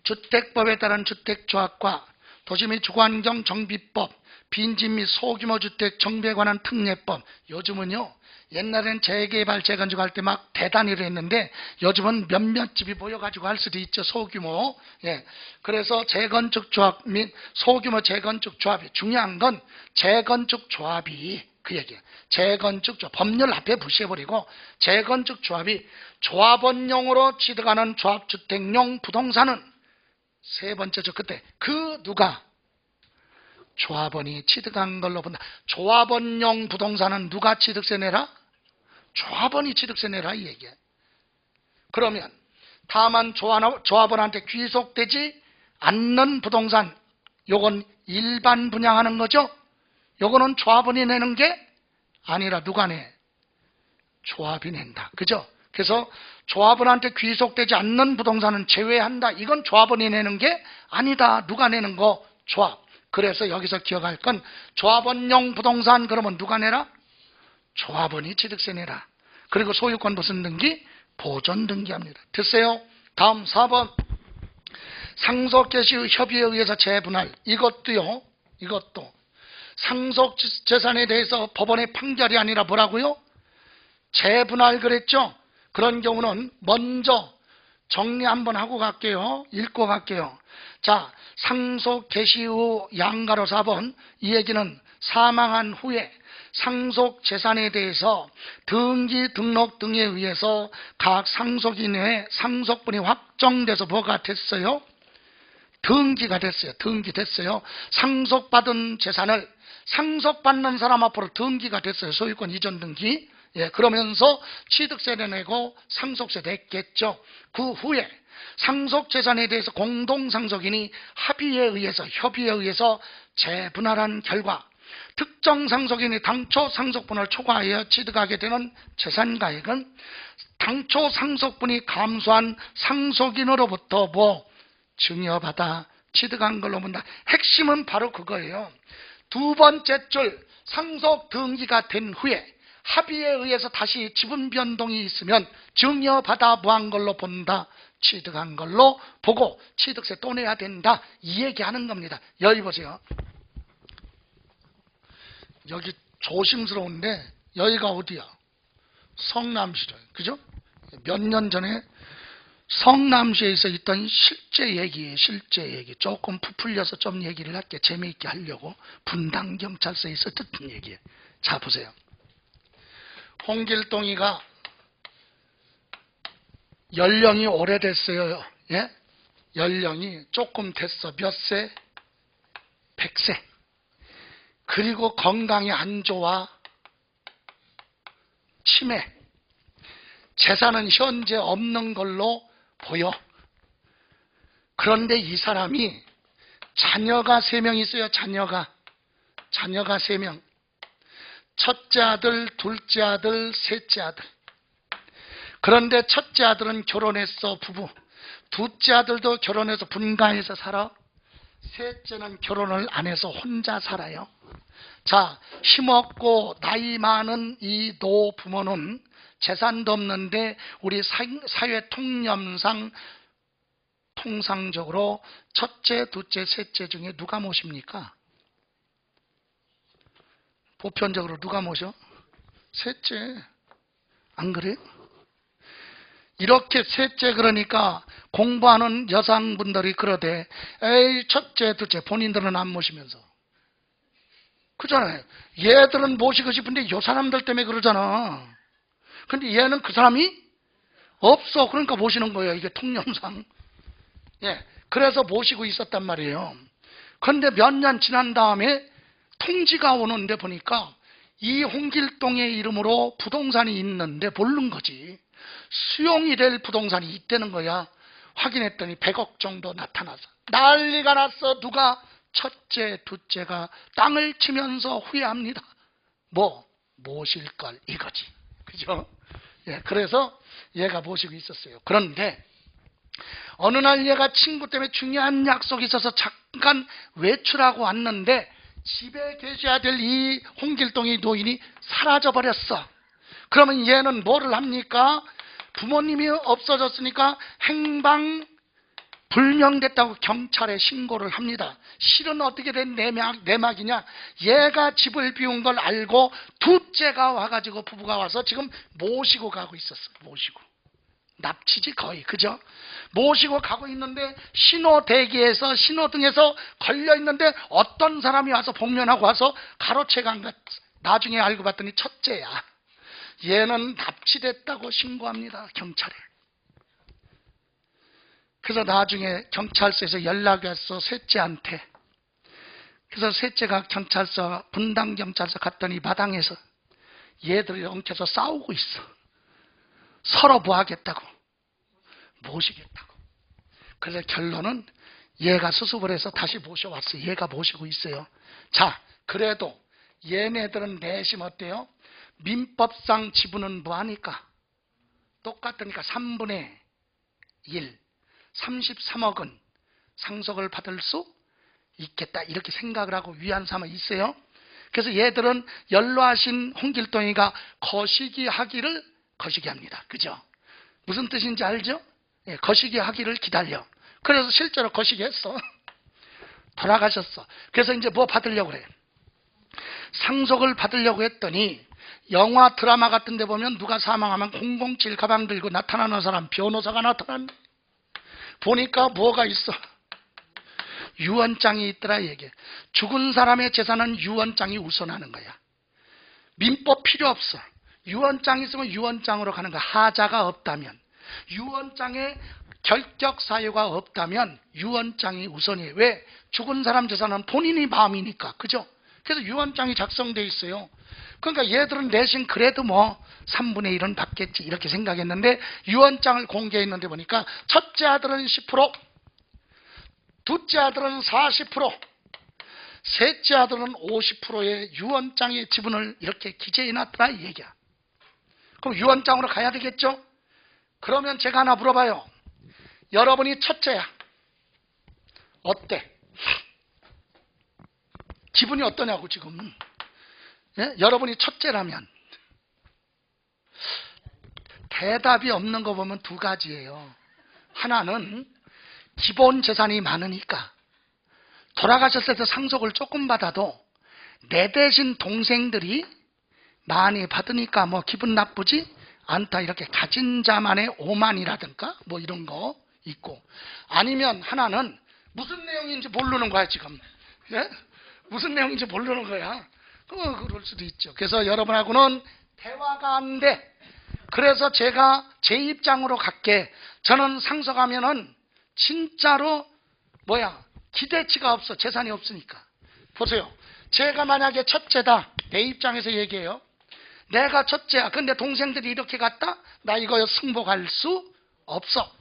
주택법에 따른 주택조합과 도시 및 주거환경 정비법, 빈집 및 소규모 주택 정비에 관한 특례법. 요즘은요, 옛날엔 재개발 재건축할 때 막 대단위로 했는데 요즘은 몇몇 집이 모여가지고 할 수도 있죠. 소규모. 예. 그래서 재건축 조합 및 소규모 재건축 조합이 중요한 건 재건축 조합이 그 얘기예요. 재건축 조합. 법률 앞에 무시해버리고 재건축 조합이 조합원용으로 취득하는 조합주택용 부동산은 세 번째죠. 그때 그 누가? 조합원이 취득한 걸로 본다. 조합원용 부동산은 누가 취득세 내라? 조합원이 취득세 내라 이 얘기야. 그러면 다만 조합원한테 귀속되지 않는 부동산, 요건 일반 분양하는 거죠. 요거는 조합원이 내는 게 아니라 누가 내? 조합이 낸다. 그죠? 그래서 조합원한테 귀속되지 않는 부동산은 제외한다. 이건 조합원이 내는 게 아니다. 누가 내는 거? 조합. 그래서 여기서 기억할 건 조합원용 부동산 그러면 누가 내라? 조합원이 취득세 내라. 그리고 소유권 무슨 등기? 보전 등기합니다. 됐어요? 다음 4번. 상속 개시 협의에 의해서 재분할. 이것도 상속 재산에 대해서 법원의 판결이 아니라 뭐라고요? 재분할 그랬죠? 그런 경우는 먼저 정리 한번 하고 갈게요. 읽고 갈게요. 자, 상속 개시 후 양가로 4번. 이 얘기는 사망한 후에 상속 재산에 대해서 등기 등록 등에 의해서 각 상속인의 상속분이 확정돼서 뭐가 됐어요? 등기가 됐어요. 등기됐어요. 상속받은 재산을 상속받는 사람 앞으로 등기가 됐어요. 소유권 이전 등기. 예, 그러면서 취득세를 내고 상속세 냈겠죠. 그 후에 상속재산에 대해서 공동상속인이 협의에 의해서 재분할한 결과 특정 상속인이 당초 상속분을 초과하여 취득하게 되는 재산가액은 당초 상속분이 감소한 상속인으로부터 증여받아 취득한 걸로 본다. 핵심은 바로 그거예요. 두 번째 줄 상속 등기가 된 후에 합의에 의해서 다시 지분 변동이 있으면 증여받아 뭐한 걸로 본다. 취득한 걸로 보고 취득세 또 내야 된다. 이 얘기하는 겁니다. 여기 보세요. 여기 조심스러운데 여기가 어디야? 성남시죠. 그죠? 몇 년 전에 성남시에서 있던 실제 얘기예요. 실제 얘기. 조금 부풀려서 좀 얘기를 할게. 재미있게 하려고. 분당경찰서에서 듣는 얘기예요. 자, 보세요. 홍길동이가 연령이 오래됐어요. 예? 연령이 조금 됐어. 몇 세? 100세. 그리고 건강이 안 좋아. 치매. 재산은 현재 없는 걸로 보여. 그런데 이 사람이 자녀가 3명 있어요. 자녀가 3명. 첫째 아들, 둘째 아들, 셋째 아들. 그런데 첫째 아들은 결혼했어. 부부. 둘째 아들도 결혼해서 분가해서 살아. 셋째는 결혼을 안 해서 혼자 살아요. 자, 힘없고 나이 많은 이 노부모는 재산도 없는데 우리 사회 통념상 통상적으로 첫째, 둘째, 셋째 중에 누가 모십니까? 보편적으로 누가 모셔? 셋째. 안 그래요? 이렇게 셋째 그러니까 공부하는 여성분들이 그러대. 에이, 첫째, 둘째 본인들은 안 모시면서. 그잖아요. 얘들은 모시고 싶은데 요 사람들 때문에 그러잖아. 근데 얘는 그 사람이 없어. 그러니까 모시는 거예요. 이게 통념상. 예. 그래서 모시고 있었단 말이에요. 그런데 몇 년 지난 다음에 통지가 오는데 보니까 이 홍길동의 이름으로 부동산이 있는데 모르는 거지. 수용이 될 부동산이 있다는 거야. 확인했더니 100억 정도 나타나서 난리가 났어. 누가? 첫째, 둘째가 땅을 치면서 후회합니다. 뭐? 모실 걸 이거지. 그죠? 예, 그래서 얘가 모시고 있었어요. 그런데 어느 날 얘가 친구 때문에 중요한 약속이 있어서 잠깐 외출하고 왔는데 집에 계셔야 될 이 홍길동의 노인이 사라져버렸어. 그러면 얘는 뭐를 합니까? 부모님이 없어졌으니까 행방불명됐다고 경찰에 신고를 합니다. 실은 어떻게 된 내막이냐? 얘가 집을 비운 걸 알고 둘째가 와가지고 부부가 와서 지금 모시고 가고 있었어. 모시고. 납치지 거의. 그죠? 모시고 가고 있는데 신호대기에서 신호등에서 걸려있는데 어떤 사람이 와서 복면하고 와서 가로채 간 것. 나중에 알고 봤더니 첫째야. 얘는 납치됐다고 신고합니다. 경찰에. 그래서 나중에 경찰서에서 연락이 왔어. 셋째한테. 그래서 셋째가 경찰서 분당경찰서 갔더니 마당에서 얘들이 엉켜서 싸우고 있어. 서로 뭐 하겠다고? 모시겠다고. 그래서 결론은 얘가 수습을 해서 다시 모셔왔어요. 얘가 모시고 있어요. 자, 그래도 얘네들은 내심 어때요? 민법상 지분은 뭐하니까? 똑같으니까 3분의 1, 33억은 상속을 받을 수 있겠다. 이렇게 생각을 하고 위안 삼아 있어요. 그래서 얘들은 연로하신 홍길동이가 거시기 하기를 거시기 합니다. 그죠? 무슨 뜻인지 알죠? 예, 거시기 하기를 기다려. 그래서 실제로 거시기 했어. 돌아가셨어. 그래서 이제 뭐 받으려고 그래? 상속을 받으려고 했더니 영화 드라마 같은 데 보면 누가 사망하면 007 가방 들고 나타나는 사람, 변호사가 나타났네. 보니까 뭐가 있어? 유언장이 있더라. 얘기해. 죽은 사람의 재산은 유언장이 우선하는 거야. 민법 필요 없어. 유언장 있으면 유언장으로 가는 거야. 하자가 없다면. 유언장에 결격 사유가 없다면 유언장이 우선이에요. 왜? 죽은 사람 재산은 본인이 마음이니까. 그죠? 그래서 유언장이 작성돼 있어요. 그러니까 얘들은 내심 그래도 뭐 3분의 1은 받겠지 이렇게 생각했는데 유언장을 공개했는데 보니까 첫째 아들은 10%, 둘째 아들은 40%, 셋째 아들은 50%의 유언장의 지분을 이렇게 기재해놨더라 이 얘기야. 그럼 유언장으로 가야 되겠죠? 그러면 제가 하나 물어봐요. 여러분이 첫째야. 어때? 기분이 어떠냐고 지금. 예? 여러분이 첫째라면. 대답이 없는 거 보면 두 가지예요. 하나는 기본 재산이 많으니까 돌아가셨을 때 상속을 조금 받아도 내 대신 동생들이 많이 받으니까 뭐 기분 나쁘지 않다. 이렇게 가진 자만의 오만이라든가 뭐 이런 거 있고, 아니면 하나는 무슨 내용인지 모르는 거야 지금. 예? 무슨 내용인지 모르는 거야. 그럴 수도 있죠. 그래서 여러분하고는 대화가 안 돼. 그래서 제가 제 입장으로 갈게. 저는 상속하면은 진짜로 기대치가 없어. 재산이 없으니까. 보세요. 제가 만약에 첫째다. 내 입장에서 얘기해요. 내가 첫째야. 근데 동생들이 이렇게 갔다? 나 이거 승복할 수 없어.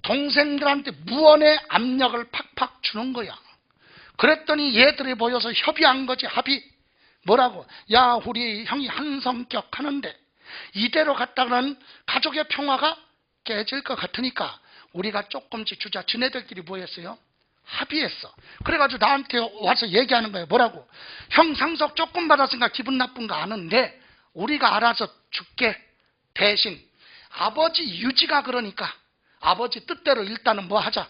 동생들한테 무언의 압력을 팍팍 주는 거야. 그랬더니 얘들이 모여서 협의한 거지. 합의. 뭐라고? 야, 우리 형이 한 성격 하는데 이대로 갔다가는 가족의 평화가 깨질 것 같으니까 우리가 조금씩 주자. 지네들끼리 뭐 했어요? 합의했어. 그래가지고 나한테 와서 얘기하는 거예요. 뭐라고? 형 상속 조금 받았으니까 기분 나쁜 거 아는데 우리가 알아서 줄게. 대신 아버지 유지가 그러니까 아버지 뜻대로 일단은 뭐 하자.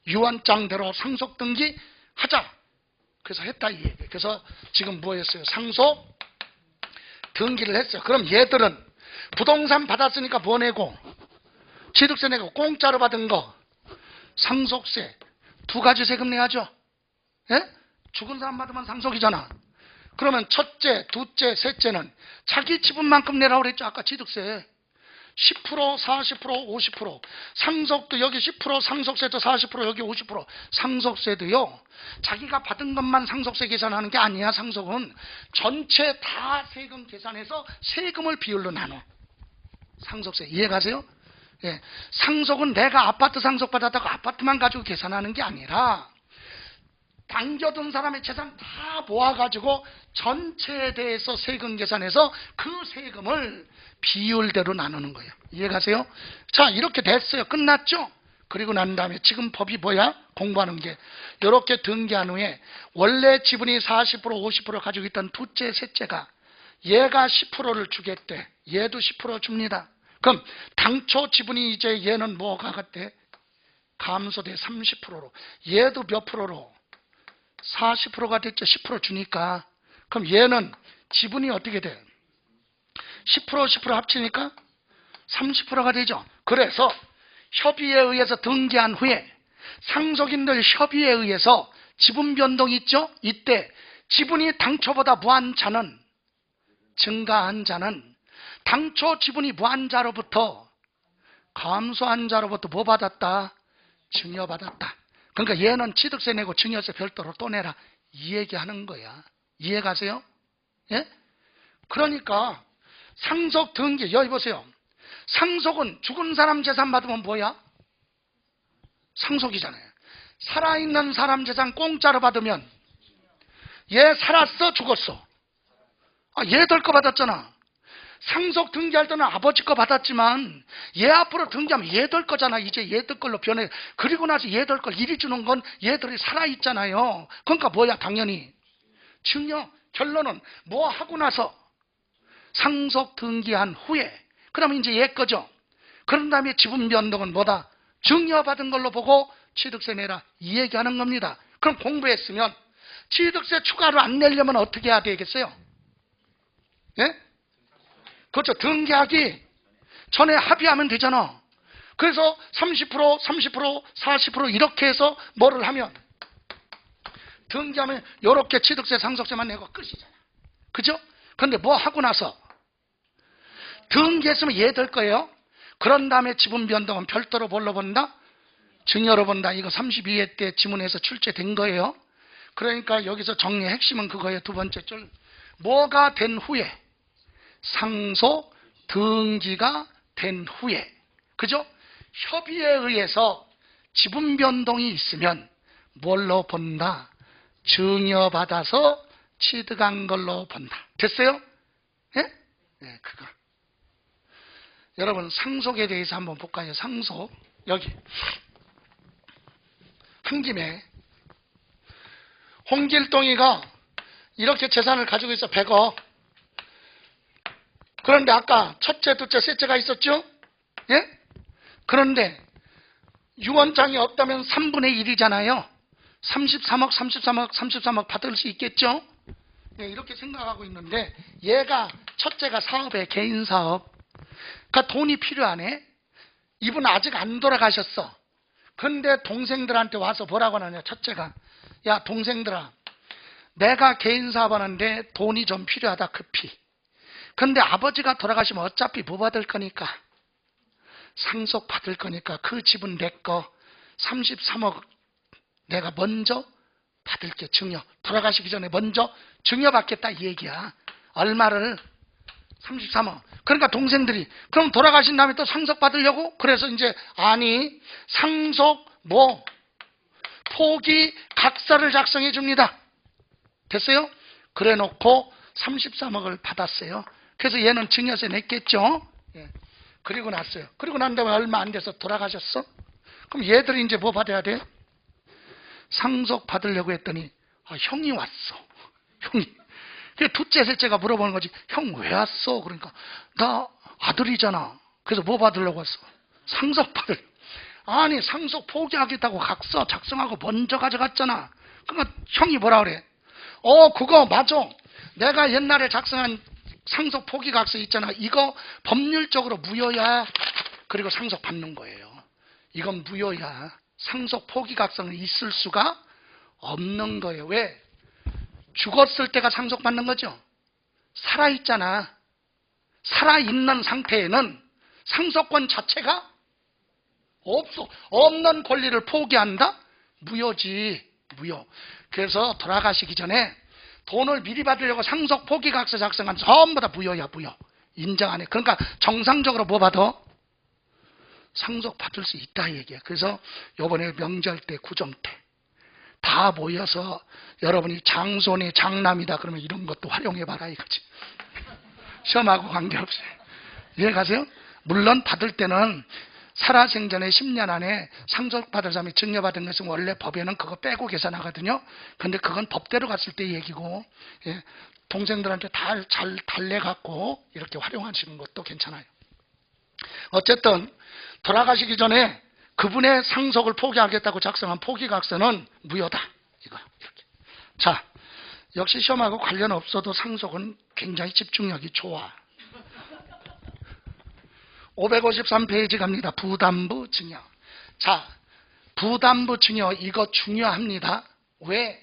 유언장대로 상속 등기 하자. 그래서 했다 이 얘기. 그래서 지금 뭐 했어요? 상속 등기를 했어요. 그럼 얘들은 부동산 받았으니까 뭐 내고? 취득세 내고, 공짜로 받은 거 상속세. 두 가지 세금 내야죠. 예? 죽은 사람 받으면 상속이잖아. 그러면 첫째, 둘째, 셋째는 자기 지분만큼 내라고 그랬죠. 아까 취득세 10%, 40%, 50%. 상속도 여기 10%, 상속세도 40%, 여기 50%. 상속세도요, 자기가 받은 것만 상속세 계산하는 게 아니야. 상속은 전체 다 세금 계산해서 세금을 비율로 나눠. 상속세 이해가세요? 예. 상속은 내가 아파트 상속 받았다고 아파트만 가지고 계산하는 게 아니라 당겨둔 사람의 재산 다 모아가지고 전체에 대해서 세금 계산해서 그 세금을 비율대로 나누는 거예요. 이해가세요? 자, 이렇게 됐어요. 끝났죠? 그리고 난 다음에 지금 법이 뭐야? 공부하는 게 이렇게 등기한 후에 원래 지분이 40%, 50% 가지고 있던 둘째, 셋째가 얘가 10%를 주겠대. 얘도 10% 줍니다. 그럼 당초 지분이 이제 얘는 뭐가 같대? 감소돼 30%로. 얘도 몇 프로로? 40%가 됐죠. 10% 주니까. 그럼 얘는 지분이 어떻게 돼? 10% 합치니까 30%가 되죠. 그래서 협의에 의해서 등기한 후에 상속인들 협의에 의해서 지분 변동이 있죠. 이때 지분이 당초보다 무한 자는, 증가한 자는 당초 지분이 무한 자로부터 감소한 자로부터 뭐 받았다? 증여받았다. 그러니까 얘는 취득세 내고 증여세 별도로 또 내라. 이 얘기하는 거야. 이해가세요? 예? 그러니까 상속 등기, 여기 보세요. 상속은 죽은 사람 재산 받으면 뭐야? 상속이잖아요. 살아있는 사람 재산 공짜로 받으면 얘 살았어? 죽었어? 얘들 거 받았잖아. 상속 등기할 때는 아버지 거 받았지만 얘 앞으로 등기하면 얘들 거잖아. 이제 얘들 걸로 변해. 그리고 나서 얘들 걸 이리 주는 건 얘들이 살아있잖아요. 그러니까 뭐야? 당연히 증여. 결론은 뭐 하고 나서 상속 등기한 후에 그러면 이제 얘 거죠. 그런 다음에 지분 변동은 뭐다? 증여받은 걸로 보고 취득세 내라. 이 얘기하는 겁니다. 그럼 공부했으면 취득세 추가로 안 내려면 어떻게 해야 되겠어요? 예? 그렇죠. 등기하기 전에 합의하면 되잖아. 그래서 30%, 30%, 40% 이렇게 해서 뭐를 하면 등기하면 이렇게 취득세, 상속세만 내고 끝이잖아. 그죠? 그런데 뭐 하고 나서 등기했으면 얘 될 거예요. 그런 다음에 지분 변동은 별도로 뭘로 본다? 증여로 본다. 이거 32회 때 지문에서 출제된 거예요. 그러니까 여기서 정리의 핵심은 그거예요. 두 번째 줄. 뭐가 된 후에? 상속 등기가 된 후에. 그죠? 협의에 의해서 지분 변동이 있으면 뭘로 본다? 증여받아서 취득한 걸로 본다. 됐어요? 예? 네, 그거. 여러분 상속에 대해서 한번 볼까요? 상속. 여기 한 김에 홍길동이가 이렇게 재산을 가지고 있어. 100억. 그런데 아까 첫째, 둘째, 셋째가 있었죠? 예? 그런데 유언장이 없다면 3분의 1이잖아요. 33억, 33억, 33억 받을 수 있겠죠? 네, 이렇게 생각하고 있는데 얘가 첫째가 사업에 개인 사업. 그러니까 돈이 필요하네. 이분 아직 안 돌아가셨어. 근데 동생들한테 와서 뭐라고 하느냐. 첫째가, 야 동생들아, 내가 개인 사업하는데 돈이 좀 필요하다, 급히. 근데 아버지가 돌아가시면 어차피 뭐 받을 거니까, 상속 받을 거니까 그 집은 내 거 33억 내가 먼저 받을게. 증여, 돌아가시기 전에 먼저 증여 받겠다 이 얘기야. 얼마를? 33억. 그러니까 동생들이, 그럼 돌아가신 다음에 또 상속 받으려고? 그래서 이제, 아니 상속 뭐 포기 각서를 작성해 줍니다. 됐어요? 그래 놓고 33억을 받았어요. 그래서 얘는 증여세 냈겠죠. 예. 그리고 났어요. 그리고 난 다음에 얼마 안 돼서 돌아가셨어. 그럼 얘들이 이제 뭐 받아야 돼? 상속 받으려고 했더니 형이 왔어. 형이. 둘째 셋째가 물어보는 거지. 형 왜 왔어? 그러니까 나 아들이잖아. 그래서 뭐 받으려고 왔어? 상속 받을. 아니 상속 포기하겠다고 각서 작성하고 먼저 가져갔잖아. 그러니까 형이 뭐라 그래? 그거 맞아. 내가 옛날에 작성한 상속 포기 각서 있잖아. 이거 법률적으로 무효야. 그리고 상속 받는 거예요. 이건 무효야. 상속 포기 각서는 있을 수가 없는 거예요. 왜? 죽었을 때가 상속받는 거죠. 살아있잖아. 살아있는 상태에는 상속권 자체가 없어. 없는 권리를 포기한다? 무효지. 무효. 그래서 돌아가시기 전에 돈을 미리 받으려고 상속 포기 각서 작성한 전부 다 무효야. 무효. 인정 안 해. 그러니까 정상적으로 뭐 받아? 상속 받을 수 있다 이 얘기야. 그래서 이번에 명절 때 구정 때 다 모여서 여러분이 장손의 장남이다 그러면 이런 것도 활용해봐라 이거지. 시험하고 관계없이. 이해가세요? 물론 받을 때는 살아생전에 10년 안에 상속받을 사람이 증여받은 것은 원래 법에는 그거 빼고 계산하거든요. 근데 그건 법대로 갔을 때 얘기고, 예, 동생들한테 잘 달래갖고 이렇게 활용하시는 것도 괜찮아요. 어쨌든 돌아가시기 전에 그분의 상속을 포기하겠다고 작성한 포기각서는 무효다. 이거 이렇게. 자, 역시 시험하고 관련 없어도 상속은 굉장히 집중력이 좋아. 553페이지 갑니다. 부담부 증여. 자, 부담부 증여 이거 중요합니다. 왜?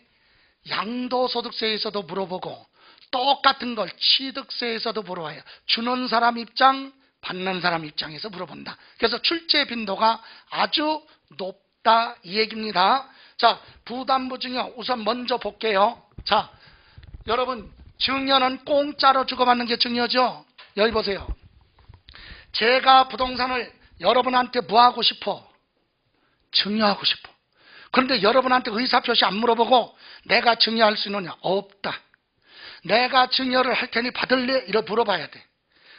양도소득세에서도 물어보고 똑같은 걸 취득세에서도 물어봐요. 주는 사람 입장, 받는 사람 입장에서 물어본다. 그래서 출제 빈도가 아주 높다 이 얘기입니다. 자, 부담부 증여 우선 먼저 볼게요. 자, 여러분 증여는 공짜로 주고받는 게 증여죠. 여기 보세요. 제가 부동산을 여러분한테 뭐 하고 싶어? 증여하고 싶어. 그런데 여러분한테 의사표시 안 물어보고 내가 증여할 수 있느냐? 없다. 내가 증여를 할 테니 받을래? 이렇게 물어봐야 돼.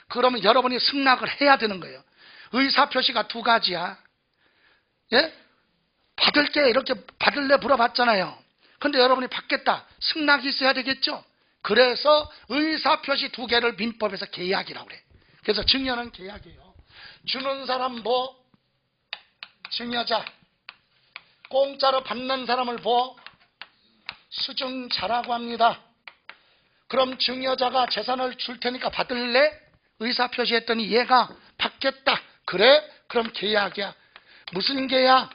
그러면 여러분이 승낙을 해야 되는 거예요. 의사표시가 두 가지야. 예? 받을게 이렇게 받을래 물어봤잖아요. 근데 여러분이 받겠다. 승낙이 있어야 되겠죠. 그래서 의사표시 두 개를 민법에서 계약이라고 그래. 그래서 증여는 계약이에요. 주는 사람 뭐? 증여자. 공짜로 받는 사람을 뭐? 수증자라고 합니다. 그럼 증여자가 재산을 줄 테니까 받을래? 의사표시했더니 얘가 받겠다. 그래? 그럼 계약이야. 무슨 계약?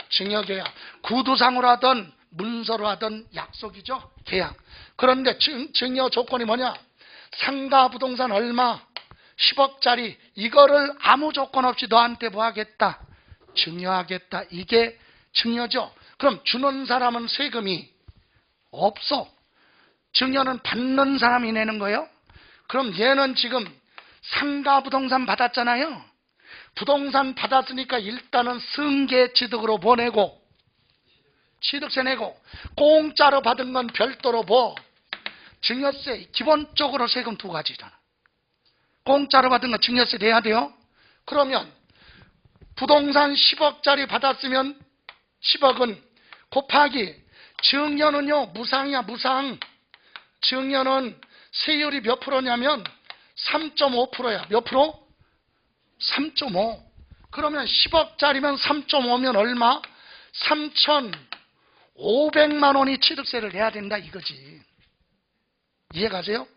증여계약. 구두상으로 하든 문서로 하든 약속이죠. 계약. 그런데 증여 조건이 뭐냐? 상가 부동산 얼마? 10억짜리 이거를 아무 조건 없이 너한테 뭐 하겠다? 증여하겠다. 이게 증여죠. 그럼 주는 사람은 세금이 없어. 증여는 받는 사람이 내는 거예요. 그럼 얘는 지금 상가 부동산 받았잖아요. 부동산 받았으니까 일단은 승계취득으로 보내고 취득세 내고 공짜로 받은 건 별도로 뭐? 증여세. 기본적으로 세금 두 가지잖아. 공짜로 받은 건 증여세 내야 돼요. 그러면 부동산 10억짜리 받았으면 10억은 곱하기 증여는요 무상이야. 무상. 증여는 세율이 몇 프로냐면 3.5%야. 몇 프로? 3.5. 그러면 10억짜리면 3.5면 얼마? 3,500만 원이 취득세를 내야 된다 이거지. 이해가세요?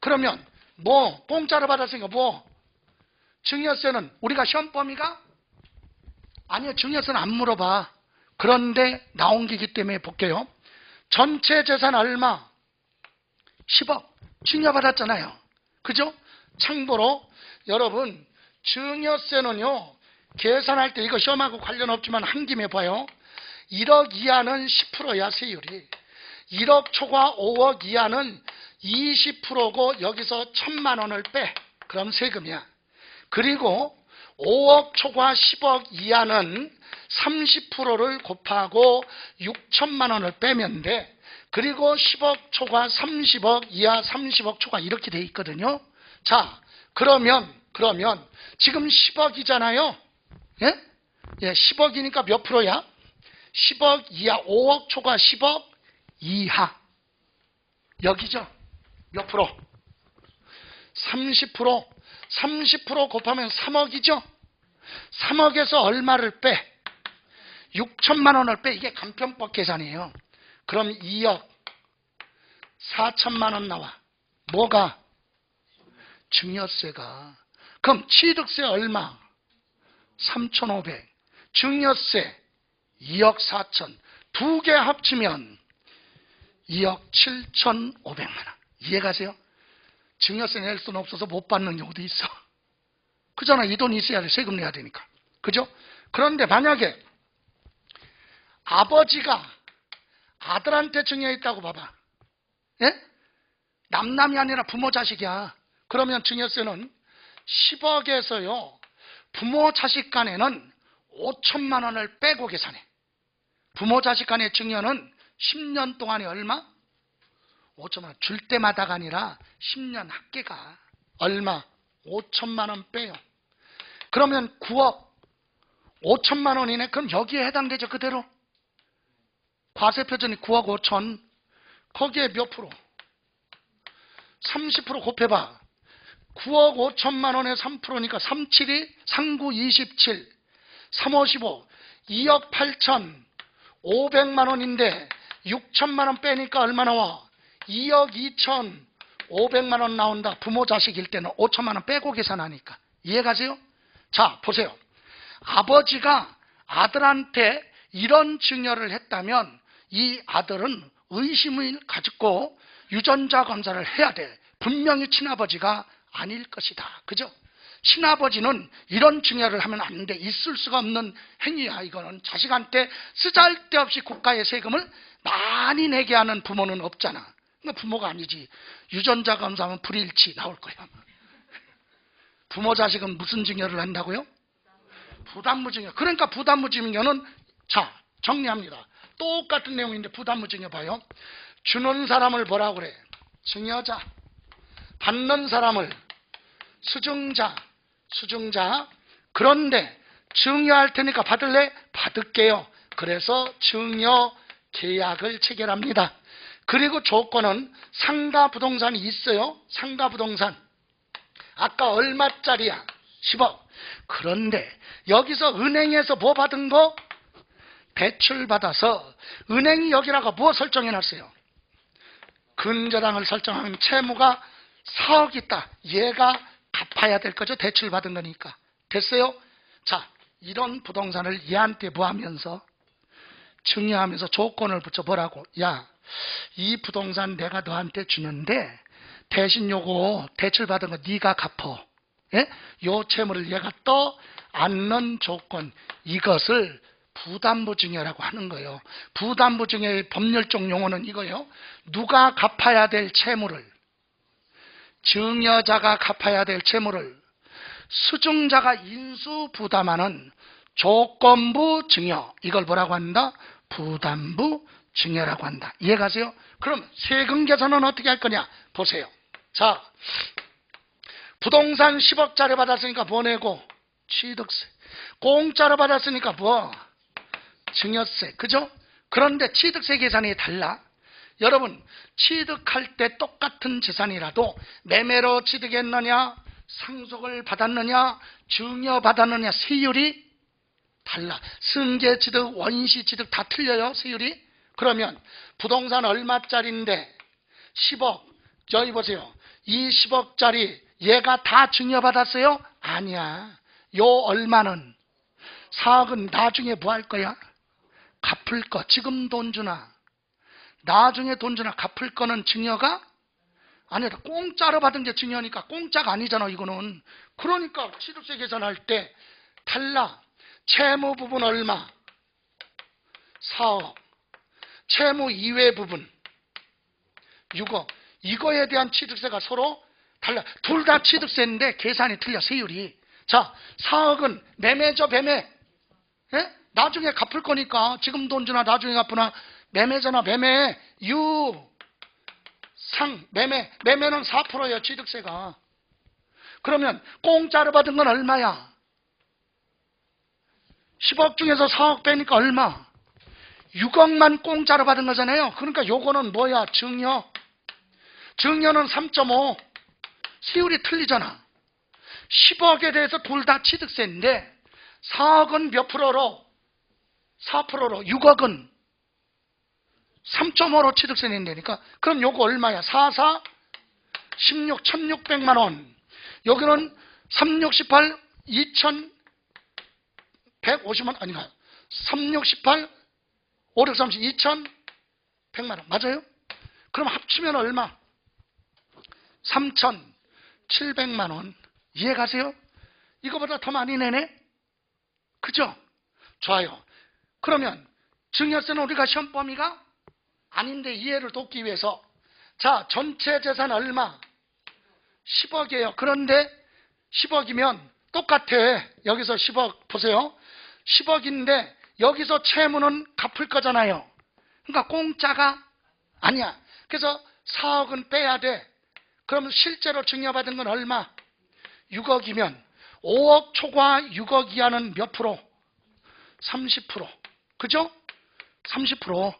그러면 뭐 공짜로 받았으니까 뭐 증여세는 우리가 시험 범위가? 아니요, 증여세는 안 물어봐. 그런데 나온 게기 때문에 볼게요. 전체 재산 얼마? 10억. 증여받았잖아요. 그죠? 참고로 여러분, 증여세는요, 계산할 때 이거 시험하고 관련 없지만 한 김에 봐요. 1억 이하는 10%야, 세율이. 1억 초과 5억 이하는 20%고 여기서 1,000만 원을 빼. 그럼 세금이야. 그리고 5억 초과 10억 이하는 30%를 곱하고 6천만 원을 빼면 돼. 그리고 10억 초과 30억 이하 30억 초과 이렇게 돼 있거든요. 자, 그러면 지금 10억이잖아요. 예? 예, 10억이니까 몇 프로야? 10억 이하, 5억 초과 10억 이하. 여기죠. 몇 프로? 30%. 30% 곱하면 3억이죠. 3억에서 얼마를 빼? 6천만 원을 빼. 이게 간편법 계산이에요. 그럼 2억 4천만 원 나와. 뭐가? 증여세가. 그럼 취득세 얼마? 3,500. 증여세 2억 4천. 두 개 합치면 2억 7,500만 원. 이해가세요? 증여세 낼 수는 없어서 못 받는 경우도 있어. 그잖아. 이 돈 있어야 돼. 세금 내야 되니까. 그죠? 그런데 만약에 아버지가 아들한테 증여했다고 봐봐. 예? 남남이 아니라 부모 자식이야. 그러면 증여세는 10억에서요. 부모 자식 간에는 5천만 원을 빼고 계산해. 부모 자식 간의 증여는 10년 동안에 얼마? 5천만 원. 줄 때마다가 아니라 10년 합계가 얼마? 5천만 원 빼요. 그러면 9억 5천만 원이네. 그럼 여기에 해당되죠. 그대로. 과세표준이 9억 5천. 거기에 몇 프로? 30% 곱해봐. 9억 5천만 원에 3%니까 37이 39 27 355 2억 8천 500만 원인데 6천만 원 빼니까 얼마 나와? 2억 2천 500만 원 나온다. 부모 자식일 때는 5천만 원 빼고 계산하니까. 이해가세요? 자, 보세요. 아버지가 아들한테 이런 증여를 했다면 이 아들은 의심을 가지고 유전자 검사를 해야 돼. 분명히 친아버지가 아닐 것이다. 그죠? 친아버지는 이런 증여를 하면 안 돼. 있을 수가 없는 행위야. 이거는 자식한테 쓰잘데없이 국가의 세금을 많이 내게 하는 부모는 없잖아. 그러니까 부모가 아니지. 유전자 검사하면 불일치 나올 거야. 부모 자식은 무슨 증여를 한다고요? 부담무 증여. 그러니까 부담무 증여는, 자, 정리합니다. 똑같은 내용인데 부담무 증여 봐요. 주는 사람을 뭐라고 그래? 증여자. 받는 사람을 수증자. 그런데 증여할 테니까 받을래? 받을게요. 그래서 증여 계약을 체결합니다. 그리고 조건은 상가 부동산이 있어요. 상가 부동산. 아까 얼마짜리야? 10억. 그런데 여기서 은행에서 뭐 받은 거? 대출 받아서 은행이 여기다가 뭐 설정해놨어요? 근저당을 설정하면 채무가 4억 있다. 얘가 갚아야 될 거죠. 대출 받은 거니까. 됐어요? 자, 이런 부동산을 얘한테 뭐 하면서? 증여하면서 조건을 붙여 보라고. 야, 이 부동산 내가 너한테 주는데 대신 요거 대출 받은 거 네가 갚어. 예? 요 채무를 얘가 떠안는 조건. 이것을 부담부 증여라고 하는 거예요. 부담부 증여의 법률적 용어는 이거예요. 누가 갚아야 될 채무를, 증여자가 갚아야 될 채무를 수증자가 인수 부담하는 조건부 증여. 이걸 뭐라고 한다? 부담부 증여라고 한다. 이해가세요? 그럼 세금 계산은 어떻게 할 거냐? 보세요. 자, 부동산 10억짜리 받았으니까 뭐 내고? 취득세. 공짜로 받았으니까 뭐? 증여세. 그죠? 그런데 취득세 계산이 달라. 여러분, 취득할 때 똑같은 재산이라도 매매로 취득했느냐, 상속을 받았느냐, 증여받았느냐, 세율이 달라. 승계취득, 원시취득 다 틀려요. 세율이. 그러면 부동산 얼마짜리인데 10억. 여기 보세요. 이 10억짜리 얘가 다 증여받았어요? 아니야. 요 얼마는 4억은 나중에 뭐 할 거야? 갚을 거. 지금 돈 주나 나중에 돈 주나 갚을 거는 증여가 아니다. 공짜로 받은 게 증여니까 공짜가 아니잖아 이거는. 그러니까 취득세 계산할 때 달라. 채무 부분 얼마? 4억. 채무 이외 부분 6억. 이거에 대한 취득세가 서로 달라. 둘 다 취득세인데 계산이 틀려. 세율이. 자, 4억은 매매죠 매매. 예? 나중에 갚을 거니까 지금 돈 주나 나중에 갚으나 매매잖아 매매. 매매는 4%예요 취득세가. 그러면 공짜로 받은 건 얼마야? 10억 중에서 4억 빼니까 얼마? 6억만 공짜로 받은 거잖아요. 그러니까 요거는 뭐야? 증여. 증여는 3.5. 세율이 틀리잖아. 10억에 대해서 둘 다 취득세인데 4억은 몇 프로로? 4%로. 6억은 3.5로 취득세 낸다니까. 그럼 요거 얼마야? 1600만 원. 여기는 36, 18, 2150만 원 아닌가요? 36, 18, 530, 2100만 원. 맞아요? 그럼 합치면 얼마? 3700만 원. 이해가세요? 이거보다 더 많이 내네? 그죠? 좋아요. 그러면 증여세는 우리가 시험 범위가 아닌데 이해를 돕기 위해서 자, 전체 재산 얼마? 10억이에요. 그런데 10억이면 똑같아. 여기서 10억 보세요. 10억인데 여기서 채무는 갚을 거잖아요. 그러니까 공짜가 아니야. 그래서 4억은 빼야 돼. 그럼 실제로 증여받은 건 얼마? 6억이면 5억 초과 6억 이하는 몇 프로? 30%. 그죠? 30%.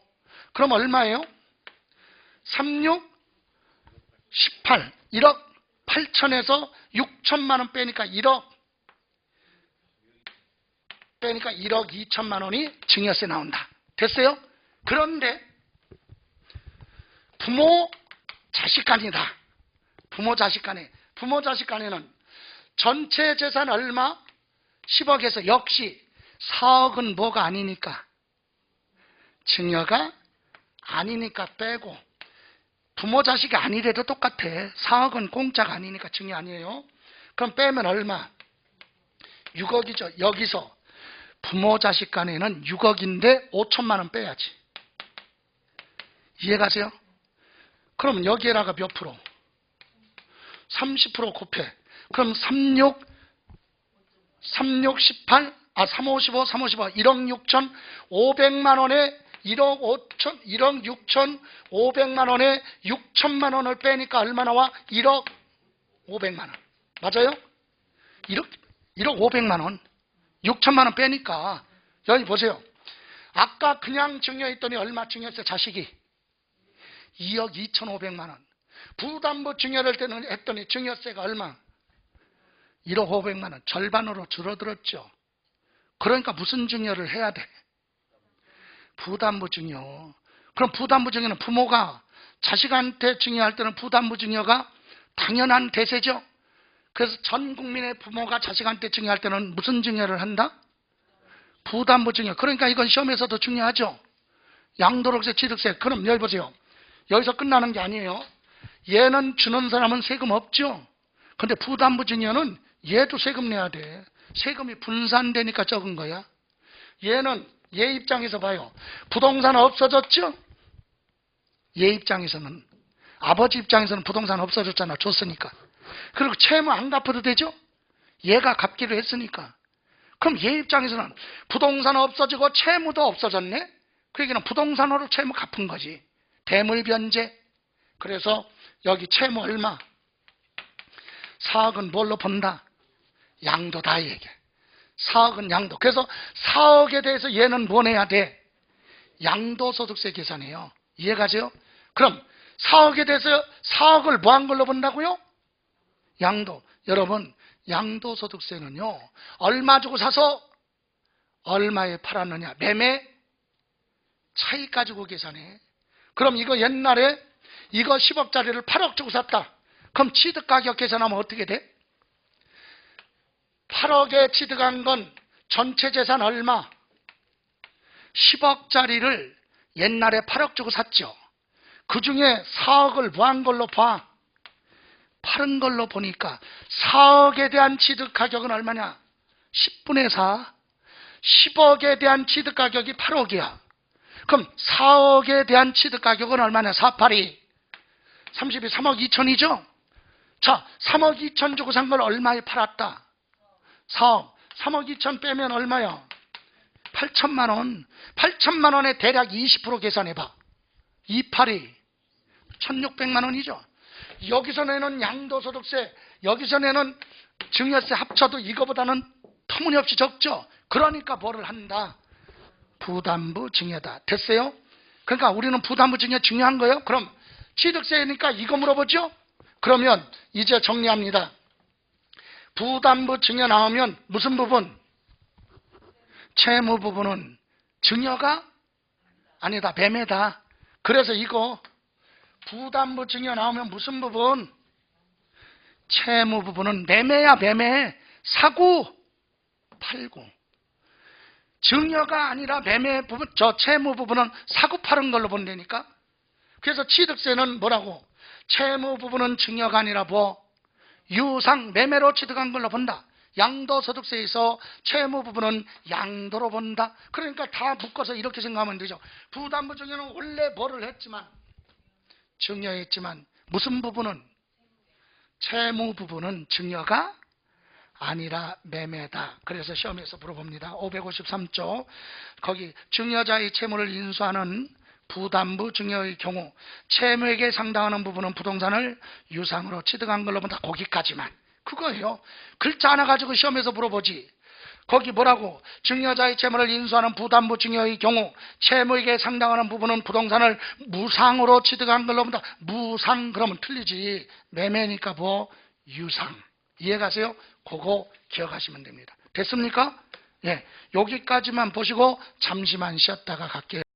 그럼 얼마예요? 36, 18. 1억 8천에서 6천만 원 빼니까 1억 2천만 원이 증여세 나온다. 됐어요? 그런데 부모 자식 간이다. 부모 자식 간에는 전체 재산 얼마? 10억에서 역시 4억은 뭐가 아니니까 증여가 아니니까 빼고 부모 자식이 아니래도 똑같아. 4억은 공짜가 아니니까 증여 아니에요. 그럼 빼면 얼마? 6억이죠. 여기서 부모 자식 간에는 6억인데 5천만 원 빼야지. 이해가세요? 그럼 여기에다가 몇 프로? 30% 곱해. 그럼 36, 18, 355, 1억 6천 5백만 원에 1억 6천 5백만 원에 6천만 원을 빼니까 얼마 나와? 1억 5백만 원. 맞아요? 1억 5백만 원. 6천만 원 빼니까. 여기 보세요. 아까 그냥 증여했더니 얼마 증여했어요? 자식이 2억 2,500만 원. 부담부 증여를 했더니 증여세가 얼마? 1억 5백만 원. 절반으로 줄어들었죠. 그러니까 무슨 증여를 해야 돼? 부담부 증여. 그럼 부담부 증여는 부모가 자식한테 증여할 때는 부담부 증여가 당연한 대세죠. 그래서 전 국민의 부모가 자식한테 증여할 때는 무슨 증여를 한다? 부담부 증여. 그러니까 이건 시험에서도 중요하죠. 양도록세, 취득세. 그럼 여기 보세요. 여기서 끝나는 게 아니에요. 얘는 주는 사람은 세금 없죠. 근데 부담부 증여는 얘도 세금 내야 돼. 세금이 분산되니까 적은 거야. 얘는 얘 입장에서 봐요. 부동산 없어졌죠? 얘 입장에서는, 아버지 입장에서는 부동산 없어졌잖아. 줬으니까. 그리고 채무 안 갚아도 되죠? 얘가 갚기로 했으니까. 그럼 얘 입장에서는 부동산 없어지고 채무도 없어졌네? 그 얘기는 부동산으로 채무 갚은 거지. 대물변제. 그래서 여기 채무 얼마? 4억은 뭘로 본다? 양도다 이 얘기야. 4억은 양도. 그래서 4억에 대해서 얘는 뭐 내야 돼? 양도소득세 계산해요. 이해가세요? 그럼 4억에 대해서 4억을 뭐 한 걸로 본다고요? 양도. 여러분, 양도소득세는요, 얼마 주고 사서 얼마에 팔았느냐, 매매 차이 가지고 계산해. 그럼 이거 옛날에 이거 10억짜리를 8억 주고 샀다. 그럼 취득가격 계산하면 어떻게 돼? 8억에 취득한 건 전체 재산 얼마? 10억짜리를 옛날에 8억 주고 샀죠. 그 중에 4억을 뭐 한 걸로 봐? 팔은 걸로 보니까 4억에 대한 취득 가격은 얼마냐? 10분의 4. 10억에 대한 취득 가격이 8억이야. 그럼 4억에 대한 취득 가격은 얼마냐? 482. 32, 3억 2천이죠? 자, 3억 2천 주고 산 걸 얼마에 팔았다? 4억. 3억 2천 빼면 얼마야? 8천만 원. 8천만 원에 대략 20% 계산해봐. 282. 1600만 원이죠. 여기서 내는 양도소득세, 여기서 내는 증여세 합쳐도 이거보다는 터무니없이 적죠. 그러니까 뭐를 한다? 부담부 증여다. 됐어요? 그러니까 우리는 부담부 증여 중요한 거예요. 그럼 취득세니까 이거 물어보죠? 그러면 이제 정리합니다. 부담부 증여 나오면 무슨 부분? 채무 부분은 증여가 아니다. 매매다. 그래서 이거 부담부 증여 나오면 무슨 부분? 채무 부분은 매매야. 매매. 사고 팔고. 증여가 아니라 매매 부분, 저 채무 부분은 사고 파는 걸로 본다니까. 그래서 취득세는 뭐라고? 채무 부분은 증여가 아니라 뭐? 유상, 매매로 취득한 걸로 본다. 양도소득세에서 채무 부분은 양도로 본다. 그러니까 다 묶어서 이렇게 생각하면 되죠. 부담부 증여는 원래 뭐를 했지만, 증여했지만 무슨 부분은? 채무 부분은 증여가 아니라 매매다. 그래서 시험에서 물어봅니다. 553조 거기 증여자의 채무를 인수하는 부담부 증여의 경우 채무에게 상당하는 부분은 부동산을 유상으로 취득한 걸로 본다. 거기까지만. 그거예요. 글자 하나 가지고 시험에서 물어보지. 거기 뭐라고? 증여자의 채무를 인수하는 부담부 증여의 경우 채무에게 상당하는 부분은 부동산을 무상으로 취득한 걸로 본다. 무상 그러면 틀리지. 매매니까 뭐? 유상. 이해가세요? 그거 기억하시면 됩니다. 됐습니까? 예, 여기까지만 보시고 잠시만 쉬었다가 갈게요.